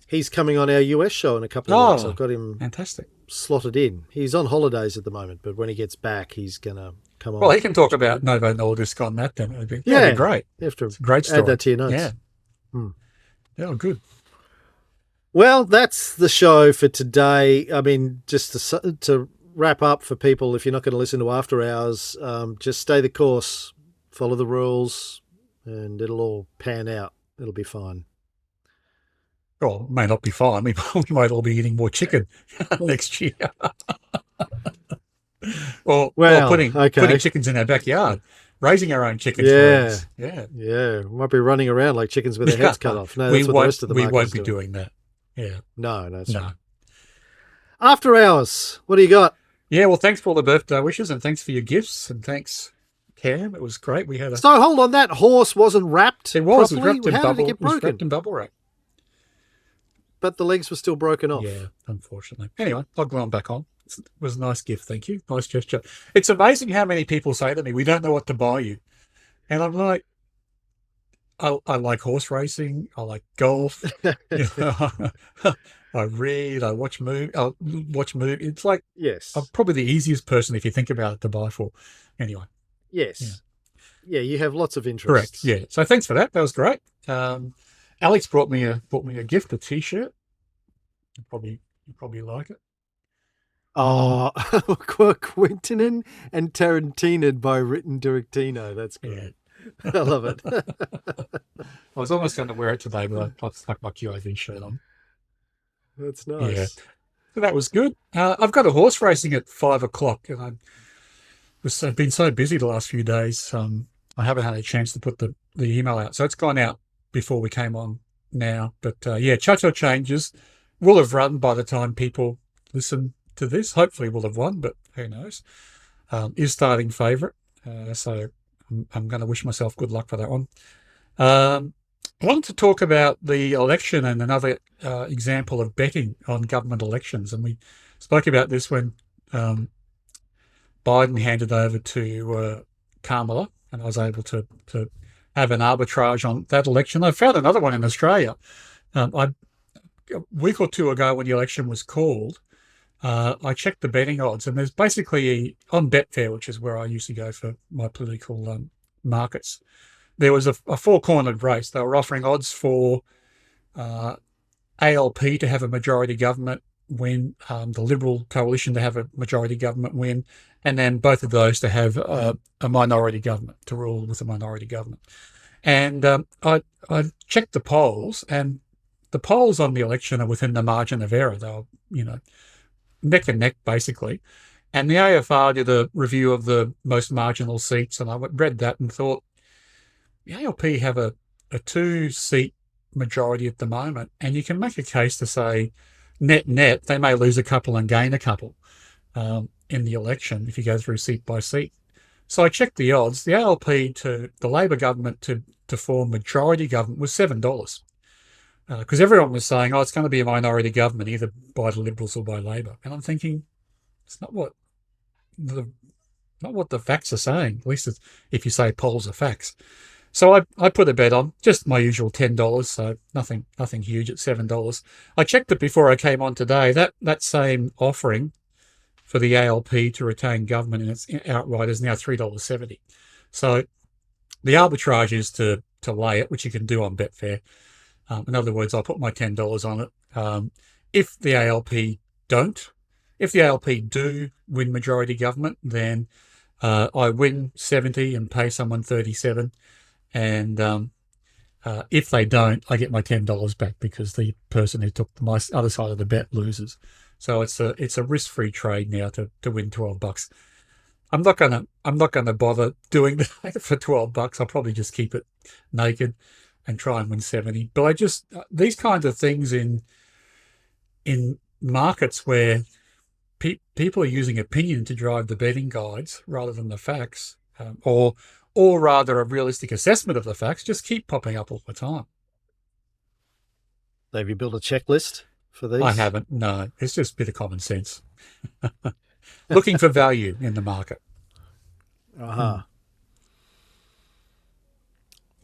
He's coming on our US show in a couple of weeks. I've got him fantastic slotted in. He's on holidays at the moment, but when he gets back, he's going to come on. Well, he can talk about Novo Nordisk on that then. It'd be great. You have to it's a great story. Add that to your notes. Yeah. Yeah, good. Well, that's the show for today. I mean, just to wrap up for people, if you're not going to listen to After Hours, just stay the course, follow the rules, and it'll all pan out. It'll be fine. Well, it may not be fine. We might all be eating more chicken next year. or putting chickens in our backyard, raising our own chickens. Yeah. We might be running around like chickens with their heads cut off. No, that's what the rest of the market won't be doing that. Yeah. No, that's right. After Hours, what do you got? Yeah, well, thanks for all the birthday wishes, and thanks for your gifts, and thanks, Cam. It was great. We had So hold on, that horse wasn't wrapped. It was properly? wrapped in How bubble. did it get broken? It was wrapped in bubble wrap. But the legs were still broken off. Yeah, unfortunately. Anyway, I'll go on back on. It was a nice gift, thank you. Nice gesture. It's amazing how many people say to me, we don't know what to buy you. And I'm like, I like horse racing. I like golf. I read. I watch movies. It's like, yes, I'm probably the easiest person, if you think about it, to buy for. Anyway. Yes. Yeah, you have lots of interests. Correct. Yeah. So thanks for that. That was great. Alex brought me a gift, a T-shirt. You probably like it. Oh, Quintinin and Tarantino by Written Directino. That's great. Yeah. I love it. I was almost going to wear it today, but I stuck my QAV shirt on. That's nice. Yeah. So that was good. I've got a horse racing at 5:00, and I've been so busy the last few days. I haven't had a chance to put the email out. So it's gone out before we came on now. But Chacho Changes will have run by the time people listen to this. Hopefully we'll have won, but who knows. Is starting favourite. So I'm going to wish myself good luck for that one. I wanted to talk about the election and another example of betting on government elections. And we spoke about this when Biden handed over to Kamala, and I was able to have an arbitrage on that election. I found another one in Australia. A week or two ago when the election was called, I checked the betting odds, and there's basically, on Betfair, which is where I usually go for my political markets, there was a four-cornered race. They were offering odds for ALP to have a majority government win, the Liberal coalition to have a majority government win, and then both of those to have a minority government, to rule with a minority government. And I checked the polls, and the polls on the election are within the margin of error. They were, neck and neck, basically. And the AFR did a review of the most marginal seats, and I read that and thought, the ALP have a a 2-seat majority at the moment, and you can make a case to say net they may lose a couple and gain a couple in the election if you go through seat by seat. So I checked the odds. The ALP to the Labor government to form majority government was $7, because everyone was saying, oh, it's going to be a minority government either by the Liberals or by Labor. And I'm thinking, it's not what the facts are saying, at least if you say polls are facts. So I put a bet on, just my usual $10, so nothing huge at $7. I checked it before I came on today. That same offering for the ALP to retain government in its outright is now $3.70. So the arbitrage is to lay it, which you can do on Betfair. In other words, I'll put my $10 on it. If the ALP do win majority government, then I win 70 and pay someone 37. And if they don't, I get my $10 back because the person who took my other side of the bet loses. So it's a risk-free trade now to win $12. I'm not gonna bother doing that for $12. I'll probably just keep it naked and try and win 70. But I just these kinds of things in markets where people are using opinion to drive the betting guides rather than the facts, or rather a realistic assessment of the facts, just keep popping up all the time. Have you built a checklist for these? I haven't. No, it's just a bit of common sense. Looking for value in the market. Uh-huh.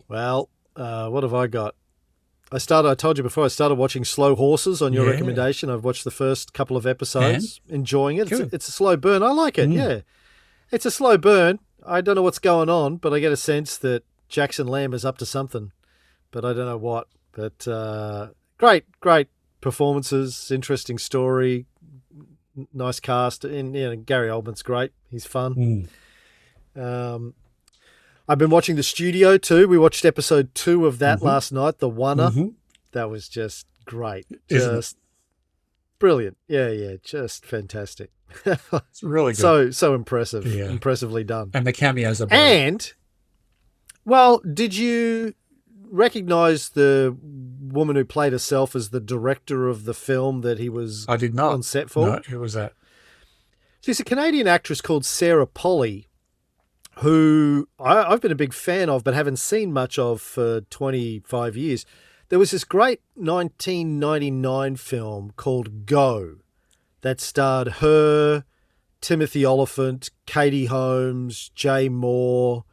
Well, what have I got? I told you before, I started watching Slow Horses on your recommendation. I've watched the first couple of episodes, enjoying it. It's a slow burn. I like it, yeah. It's a slow burn. I don't know what's going on, but I get a sense that Jackson Lamb is up to something, but I don't know what. But great performances, interesting story, nice cast, and Gary Oldman's great. He's fun. I've been watching The Studio too. We watched episode 2 of that last night, The Oneer. That was just great. Just brilliant. Yeah, just fantastic. It's really good. So impressive. Yeah. Impressively done. And the cameos are brilliant. And, well, did you recognize the woman who played herself as the director of the film that he was I did not. On set for? No, who was that? She's a Canadian actress called Sarah Polley, who I've been a big fan of but haven't seen much of for 25 years. There was this great 1999 film called Go that starred her, Timothy Oliphant, Katie Holmes, Jay Moore.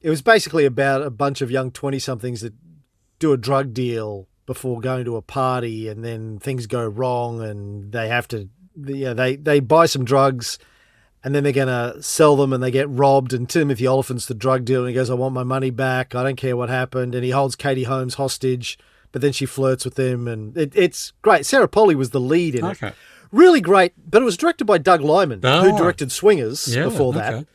It was basically about a bunch of young 20-somethings that do a drug deal before going to a party, and then things go wrong and they have to, they buy some drugs and then they're going to sell them and they get robbed, and Timothy Oliphant's the drug dealer and he goes, I want my money back. I don't care what happened. And he holds Katie Holmes hostage, but then she flirts with him, and it's great. Sarah Polley was the lead in it. Really great, but it was directed by Doug Liman, who directed Swingers before that.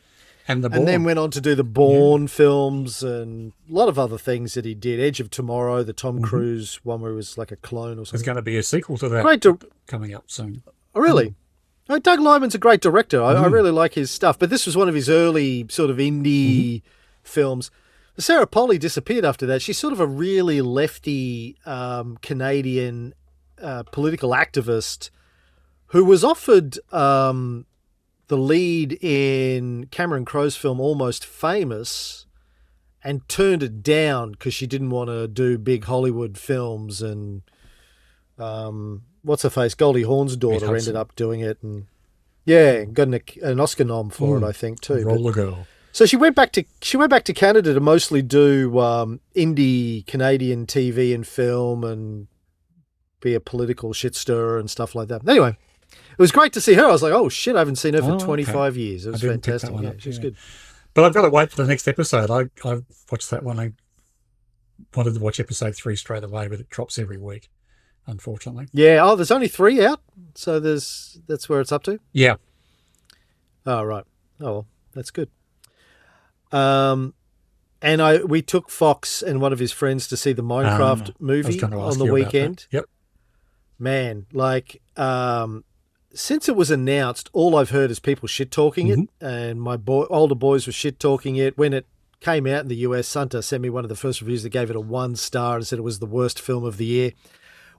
And then went on to do the Bourne films and a lot of other things that he did. Edge of Tomorrow, the Tom Cruise one where he was like a clone or something. There's going to be a sequel to that coming up soon. Oh, really? Oh, Doug Liman's a great director. I really like his stuff. But this was one of his early sort of indie films. Sarah Polley disappeared after that. She's sort of a really lefty Canadian political activist who was offered the lead in Cameron Crowe's film Almost Famous and turned it down because she didn't want to do big Hollywood films. And what's her face? Goldie Hawn's daughter ended up doing it, and got an Oscar nom for it, I think, too. Roller Girl. So she went back to Canada to mostly do indie Canadian TV and film and be a political shit stirrer and stuff like that. Anyway, it was great to see her. I was like, oh shit, I haven't seen her for 25 years. It was fantastic. She was good. But I've got to wait for the next episode. I watched that one. I wanted to watch episode 3 straight away, but it drops every week, unfortunately. Yeah. Oh, there's only 3 out, so that's where it's up to. Yeah. Oh, right. Oh, well, that's good. And we took Fox and one of his friends to see the Minecraft movie on the weekend. Yep. Man, since it was announced, all I've heard is people shit talking it, and my older boys were shit talking it when it came out in the US. Sunta sent me one of the first reviews that gave it a 1 star and said it was the worst film of the year.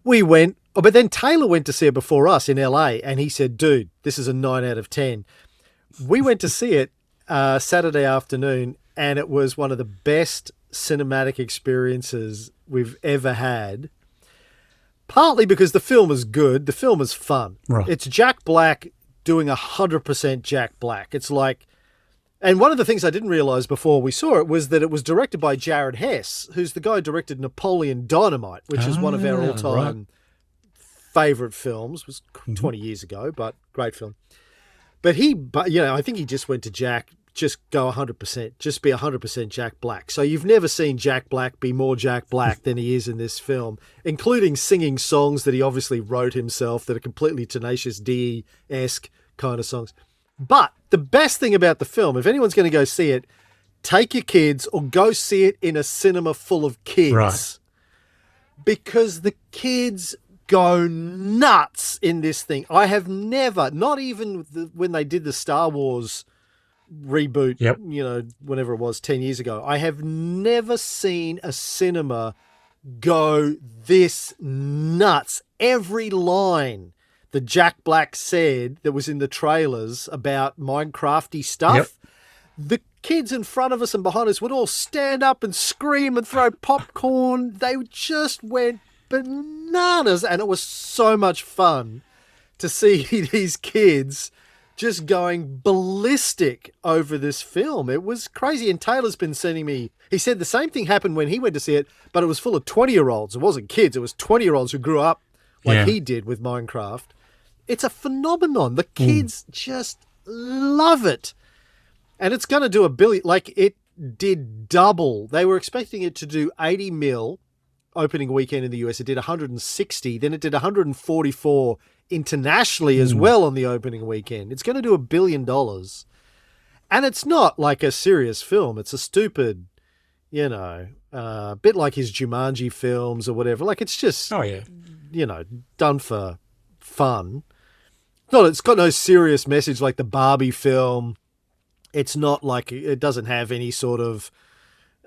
We went, but then Taylor went to see it before us in LA, and he said, dude, this is a 9 out of 10. We went to see it Saturday afternoon, and it was one of the best cinematic experiences we've ever had. Partly because the film is good, the film is fun. Right. It's Jack Black doing 100% Jack Black. It's like, and one of the things I didn't realize before we saw it was that it was directed by Jared Hess, who's the guy who directed Napoleon Dynamite, which is one of our all-time favorite films. It was 20 years ago, but great film. But I think he just went to Jack, just go 100%, just be 100% Jack Black. So you've never seen Jack Black be more Jack Black than he is in this film, including singing songs that he obviously wrote himself that are completely Tenacious D-esque kind of songs. But the best thing about the film, if anyone's going to go see it, take your kids or go see it in a cinema full of kids. Right. Because the kids go nuts in this thing. I have never, not even when they did the Star Wars reboot, whenever it was 10 years ago, I have never seen a cinema go this nuts. Every line that Jack Black said that was in the trailers about Minecrafty stuff, the kids in front of us and behind us would all stand up and scream and throw popcorn. They just went bananas, and it was so much fun to see these kids just going ballistic over this film. It was crazy. And Taylor's been sending me, he said the same thing happened when he went to see it, but it was full of 20-year-olds. It wasn't kids. It was 20-year-olds who grew up like he did with Minecraft. It's a phenomenon. The kids just love it. And it's going to do $1 billion. Like, it did double. They were expecting it to do 80 mil opening weekend in the US. It did 160. Then it did 144 internationally as well on the opening weekend. It's going to do $1 billion. And it's not like a serious film. It's a stupid, bit like his Jumanji films or whatever. Like, it's just, done for fun. It's got no serious message like the Barbie film. It's not like, it doesn't have any sort of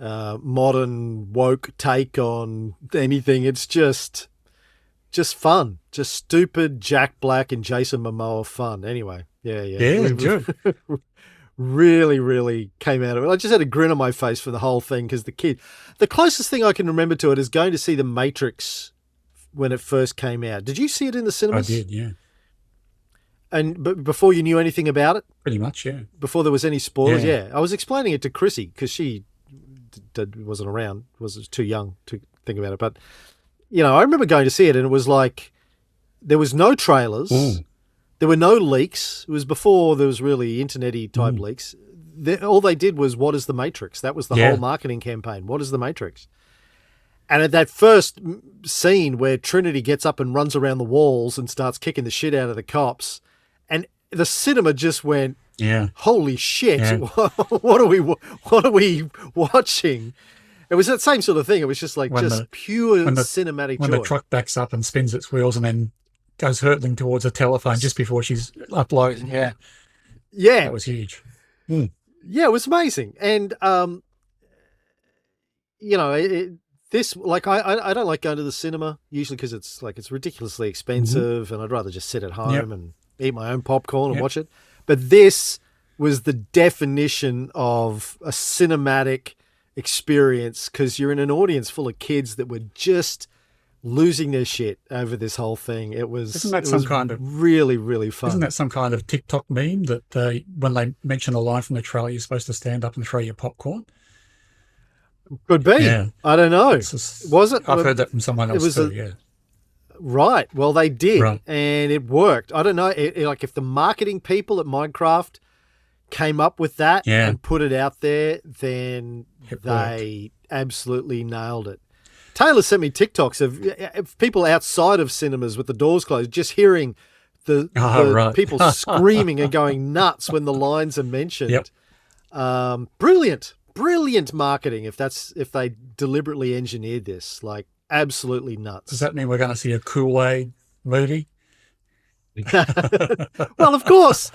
modern woke take on anything. It's just fun, just stupid Jack Black and Jason Momoa fun. Anyway, good. Really, really came out of it. I just had a grin on my face for the whole thing because the closest thing I can remember to it is going to see The Matrix when it first came out. Did you see it in the cinemas? I did, yeah. But before you knew anything about it? Pretty much, yeah. Before there was any spoilers, yeah. I was explaining it to Chrissy because she wasn't around, was too young to think about it. But, I remember going to see it and it was like there was no trailers. There were no leaks. It was before there was really internet-y type leaks. All they did was, what is The Matrix? That was the whole marketing campaign. What is The Matrix? And at that first scene where Trinity gets up and runs around the walls and starts kicking the shit out of the cops, and the cinema just went, holy shit, what are we watching? It was that same sort of thing. It was just like pure cinematic joy. When the truck backs up and spins its wheels and then goes hurtling towards a telephone just before she's uploading. Yeah. That was huge. Yeah, it was amazing. And, this, like, I don't like going to the cinema usually because it's ridiculously expensive and I'd rather just sit at home and eat my own popcorn and watch it. But this was the definition of a cinematic experience because you're in an audience full of kids that were just losing their shit over this whole thing. It was really, really fun. Isn't that some kind of TikTok meme that when they mention a line from the trailer, you're supposed to stand up and throw your popcorn? Could be. Yeah. I don't know. Was it? I've heard that from someone else too, Right. Well, they did, and it worked. I don't know. Like if the marketing people at Minecraft came up with that and put it out there, then they absolutely nailed it. Taylor sent me TikToks of people outside of cinemas with the doors closed, just hearing the people screaming and going nuts when the lines are mentioned. Brilliant marketing if they deliberately engineered this, like absolutely nuts. Does that mean we're going to see a Kool-Aid movie? Well, of course.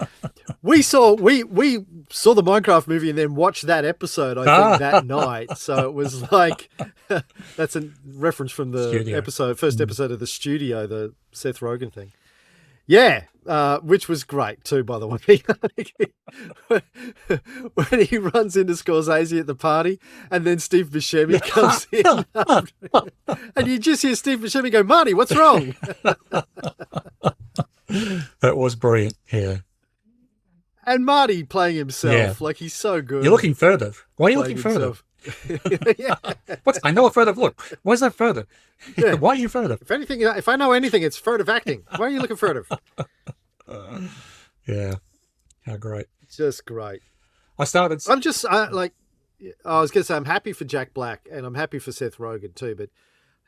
we saw the Minecraft movie and then watched that episode, I think, that night. So it was like, that's a reference from the first episode of The Studio, the Seth Rogen thing. Yeah, which was great too, by the way. When he runs into Scorsese at the party, and then Steve Buscemi comes in, and you just hear Steve Buscemi go, "Marty, what's wrong?" That was brilliant. Yeah. And Marty playing himself, like he's so good. You're looking further. Why are you looking further? Yeah. I know a further look. Where's that further? Yeah. Why are you further? If I know anything, it's furtive acting. Why are you looking furtive? Yeah. How great. Just great. I was going to say, I'm happy for Jack Black and I'm happy for Seth Rogen too, but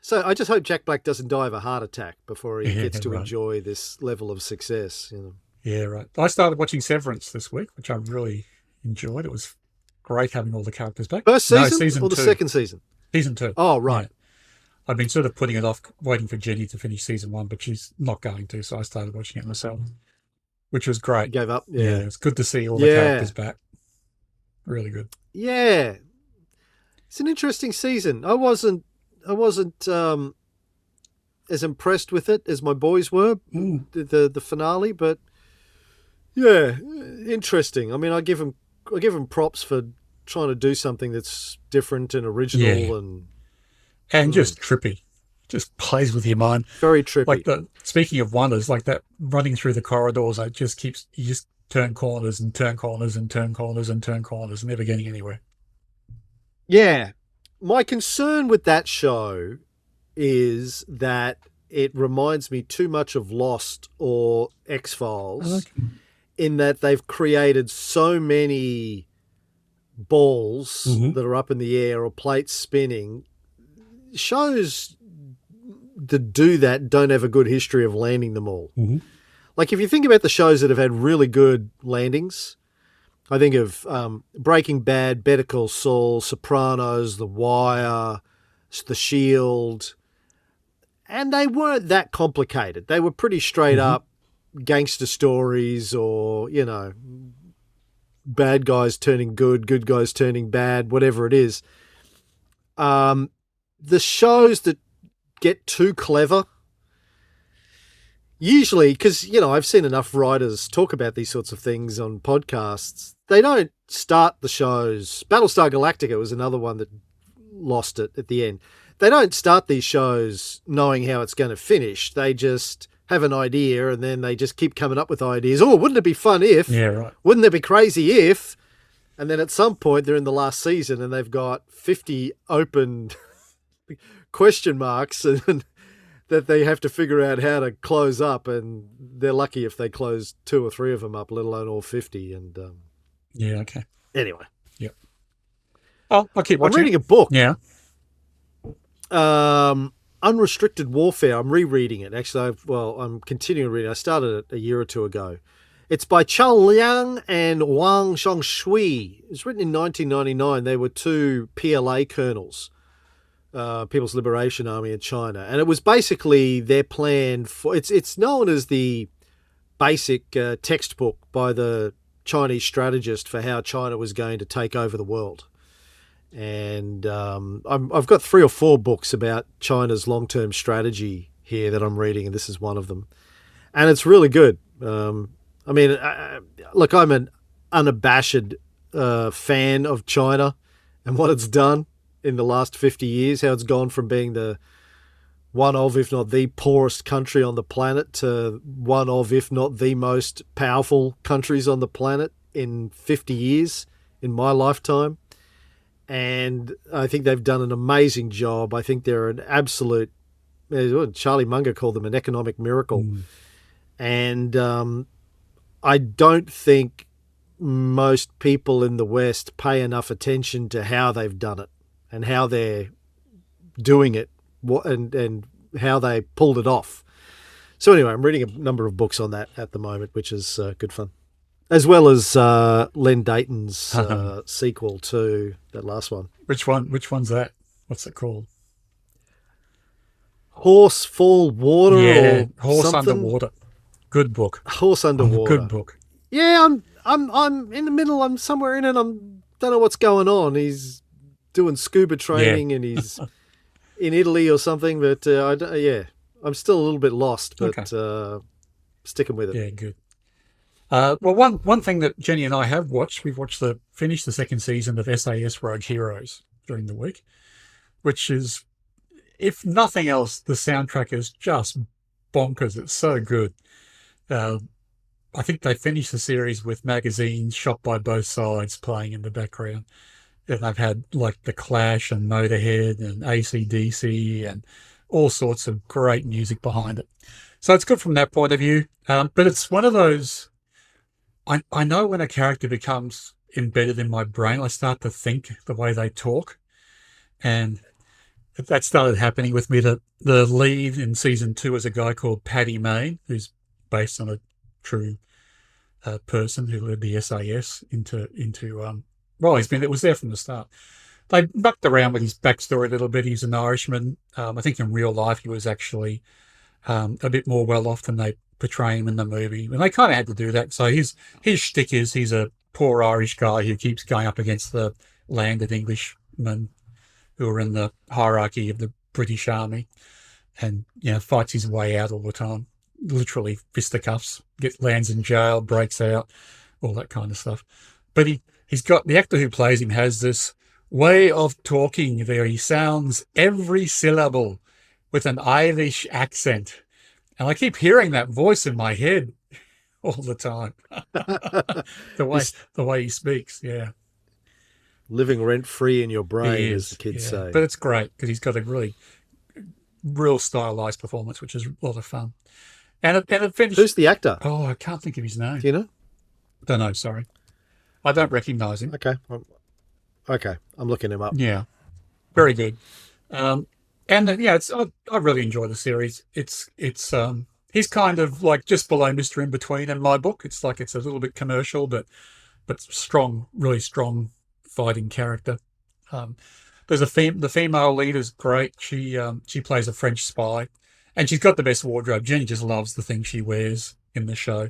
so I just hope Jack Black doesn't die of a heart attack before he gets to enjoy this level of success. Yeah, right. I started watching Severance this week, which I really enjoyed. It was great having all the characters back. First season or the second season? Season 2. Oh, right. Yeah. I've been sort of putting it off, waiting for Jenny to finish season 1, but she's not going to, so I started watching it myself, which was great. You gave up? Yeah. It's good to see all the characters back. Really good. Yeah. It's an interesting season. I wasn't as impressed with it as my boys were, the finale, but yeah, interesting. I mean, I give them props for trying to do something that's different and original and just trippy. Just plays with your mind. Very trippy. Like speaking of wonders, like that running through the corridors, you just turn corners and turn corners and turn corners and turn corners, never getting anywhere. Yeah. My concern with that show is that it reminds me too much of Lost or X-Files. In that they've created so many balls that are up in the air or plates spinning. Shows that do that don't have a good history of landing them all. Like if you think about the shows that have had really good landings, I think of Breaking Bad, Better Call Saul, Sopranos, The Wire, The Shield, and they weren't that complicated. They were pretty straight up gangster stories or, bad guys turning good guys turning bad, whatever it is. The shows that get too clever, usually, because, I've seen enough writers talk about these sorts of things on podcasts, they don't start the shows. Battlestar Galactica was another one that lost it at the end. They don't start these shows knowing how it's going to finish. They just have an idea and then they just keep coming up with ideas. Oh, wouldn't it be fun if? Yeah, right. Wouldn't it be crazy if? And then at some point they're in the last season and they've got 50 open question marks and that they have to figure out how to close up, and they're lucky if they close 2 or 3 of them up, let alone all 50. And yeah, okay. Anyway. Yeah. Oh, I'll keep watching. I'm reading a book. Yeah. Unrestricted Warfare. I'm rereading it. Actually, I'm continuing reading. I started it a year or two ago. It's by Chao Liang and Wang Shongshui. It was written in 1999. They were 2 PLA colonels, People's Liberation Army in China. And it was basically their plan for... It's known as the basic textbook by the Chinese strategist for how China was going to take over the world. And I've got 3 or 4 books about China's long-term strategy here that I'm reading, and this is one of them. And it's really good. Look, I'm an unabashed fan of China and what it's done in the last 50 years, how it's gone from being the one of, if not the poorest country on the planet to one of, if not the most powerful countries on the planet in 50 years in my lifetime. And I think they've done an amazing job. I think they're an absolute, Charlie Munger called them an economic miracle. And I don't think most people in the West pay enough attention to how they've done it and how they're doing it and how they pulled it off. So anyway, I'm reading a number of books on that at the moment, which is good fun. As well as Len Dayton's sequel to that last one. Which one's that? What's it called? Horse Fall Water or Horse something? Underwater. Good book. Horse Underwater. Good book. Yeah, I'm in the middle. I'm somewhere in it. Don't know what's going on. He's doing scuba training and he's in Italy or something. But I'm still a little bit lost. But sticking with it. Yeah, good. Well, one thing that Jenny and I have watched, finished the second season of SAS Rogue Heroes during the week, which is, if nothing else, the soundtrack is just bonkers. It's so good. I think they finished the series with magazines shot by both sides playing in the background. And they've had like The Clash and Motorhead and AC/DC and all sorts of great music behind it. So it's good from that point of view. But it's one of those, I know when a character becomes embedded in my brain, I start to think the way they talk. And that started happening with me. The lead in season 2 is a guy called Paddy Mayne, who's based on a true person who led the SAS into it was there from the start. They mucked around with his backstory a little bit. He's an Irishman. I think in real life he was actually a bit more well off than they portray him in the movie, and they kind of had to do that. So his shtick is he's a poor Irish guy who keeps going up against the landed Englishmen who are in the hierarchy of the British Army, and fights his way out all the time. Literally fisticuffs, lands in jail, breaks out, all that kind of stuff. But he's got, the actor who plays him has this way of talking there. He sounds every syllable with an Irish accent. And I keep hearing that voice in my head all the time. the way he speaks, yeah. Living rent-free in your brain, as the kids say. But it's great because he's got a real stylized performance, which is a lot of fun. And it finished. Who's the actor? Oh, I can't think of his name. Do you know? Don't know, sorry. I don't recognise him. Okay. I'm looking him up. Yeah. Very good. I really enjoy the series. It's he's kind of like just below Mr. In Between in my book. It's like it's a little bit commercial, but strong, really strong fighting character. There's the female lead is great. She plays a French spy, and she's got the best wardrobe. Jenny just loves the things she wears in the show.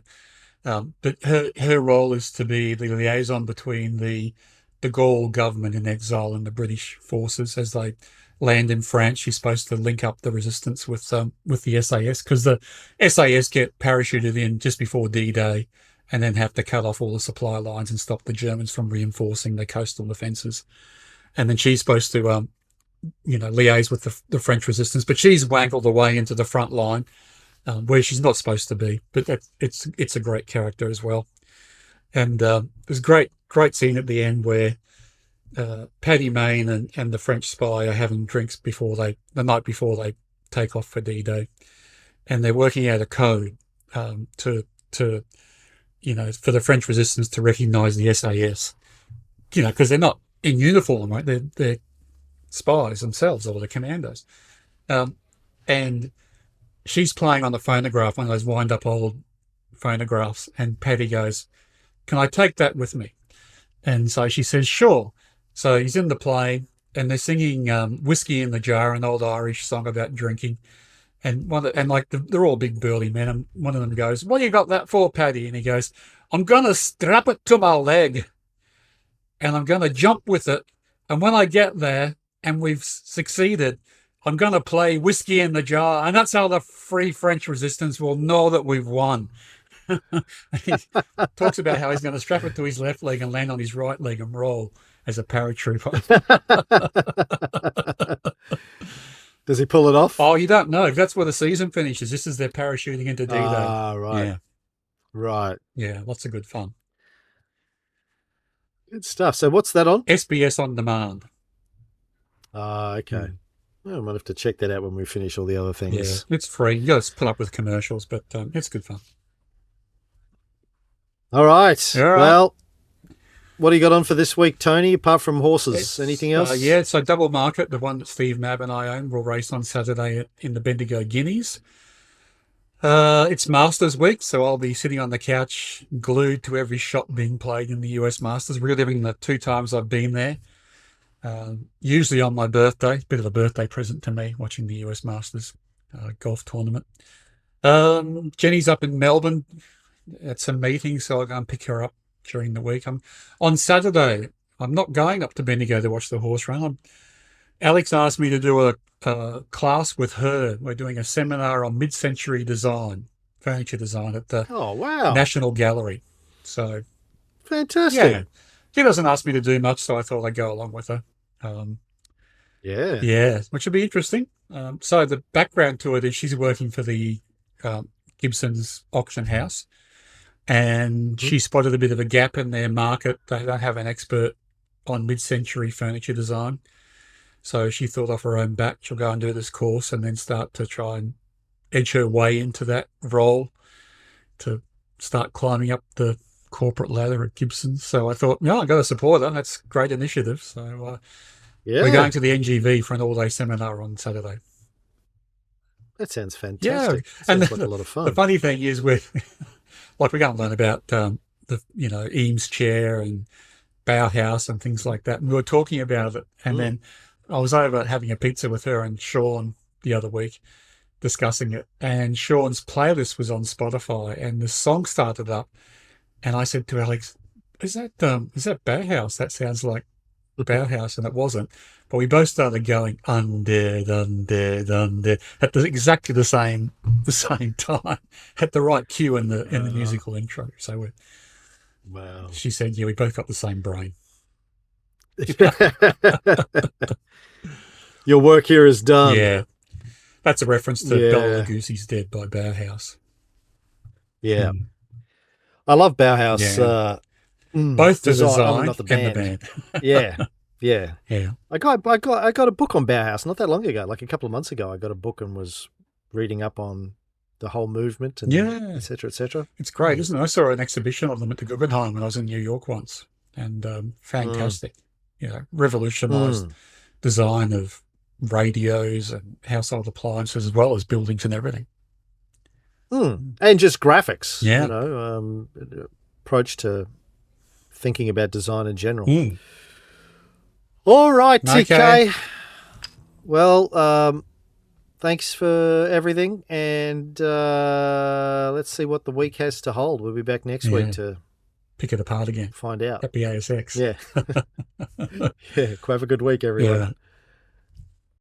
But her role is to be the liaison between the de Gaulle government in exile and the British forces as they land in France. She's supposed to link up the resistance with the SAS, because the SAS get parachuted in just before D-Day and then have to cut off all the supply lines and stop the Germans from reinforcing the coastal defences. And then she's supposed to liaise with the French resistance, but she's wangled away into the front line where she's not supposed to be. But it's a great character as well. And there's a great scene at the end where Paddy Mayne and the French spy are having drinks the night before they take off for D-Day, and they're working out a code to for the French resistance to recognise the SAS, because they're not in uniform, right? They're spies themselves, or the commandos, and she's playing on the phonograph, one of those wind-up old phonographs, and Paddy goes, "Can I take that with me?" And so she says, "Sure." So he's in the plane, and they're singing "Whiskey in the Jar," an old Irish song about drinking. And they're all big burly men. And one of them goes, "What you got that for, Paddy?" And he goes, "I'm gonna strap it to my leg, and I'm gonna jump with it. And when I get there, and we've succeeded, I'm gonna play Whiskey in the Jar, and that's how the Free French Resistance will know that we've won." He talks about how he's going to strap it to his left leg and land on his right leg and roll as a paratrooper. Does he pull it off? Oh, you don't know. That's where the season finishes. This is their parachuting into D-Day. Ah, right. Yeah. Right. Yeah, lots of good fun. Good stuff. So what's that on? SBS On Demand. Okay. Well, I might have to check that out when we finish all the other things. Yeah, it's free. You got to put up with commercials, but it's good fun. All right. Well, what do you got on for this week, Tony, apart from horses? Anything else? So Double Market, the one that Steve Mabb and I own, will race on Saturday in the Bendigo Guineas. It's Masters week, so I'll be sitting on the couch glued to every shot being played in the US Masters, reliving the 2 times I've been there. Usually on my birthday. It's a bit of a birthday present to me, watching the US Masters golf tournament. Jenny's up in Melbourne at some meetings, so I'll go and pick her up during the week. On Saturday. I'm not going up to Bendigo to watch the horse run. Alex asked me to do a class with her. We're doing a seminar on mid-century design, furniture design at the National Gallery. So fantastic. Yeah, she doesn't ask me to do much, so I thought I'd go along with her. Yeah, which would be interesting. So the background to it is she's working for the Gibson's auction house, and she spotted a bit of a gap in their market. They don't have an expert on mid-century furniture design. So she thought off her own back, she'll go and do this course and then start to try and edge her way into that role to start climbing up the corporate ladder at Gibson's. So I thought, I got to support her. That's a great initiative. So we're going to the NGV for an all-day seminar on Saturday. That sounds fantastic. Yeah, Sounds like a lot of fun. The funny thing is, we're going to learn about the Eames chair and Bauhaus and things like that. And we were talking about it, and then I was over having a pizza with her and Sean the other week discussing it, and Sean's playlist was on Spotify and the song started up, and I said to Alex, is that Bauhaus? That sounds like Bauhaus, and it wasn't. But we both started going undead, undead, undead at exactly the same time, at the right cue in the musical intro. So wow. She said, we both got the same brain. Your work here is done. Yeah. That's a reference to Bela Lugosi's Dead by Bauhaus. Yeah. I love Bauhaus. Yeah. Both the design and the band. Yeah. Yeah. I got a book on Bauhaus not that long ago, like a couple of months ago. I got a book and was reading up on the whole movement and et cetera, et cetera. It's great, isn't it? I saw an exhibition of them at the Guggenheim when I was in New York once, and fantastic. Revolutionized design of radios and household appliances as well as buildings and everything. And just graphics. Yeah. Approach to thinking about design in general. All right, TK. Okay. Well, thanks for everything, and let's see what the week has to hold. We'll be back next week to pick it apart again. Find out. Happy ASX. Yeah. Have a good week, everyone. Yeah.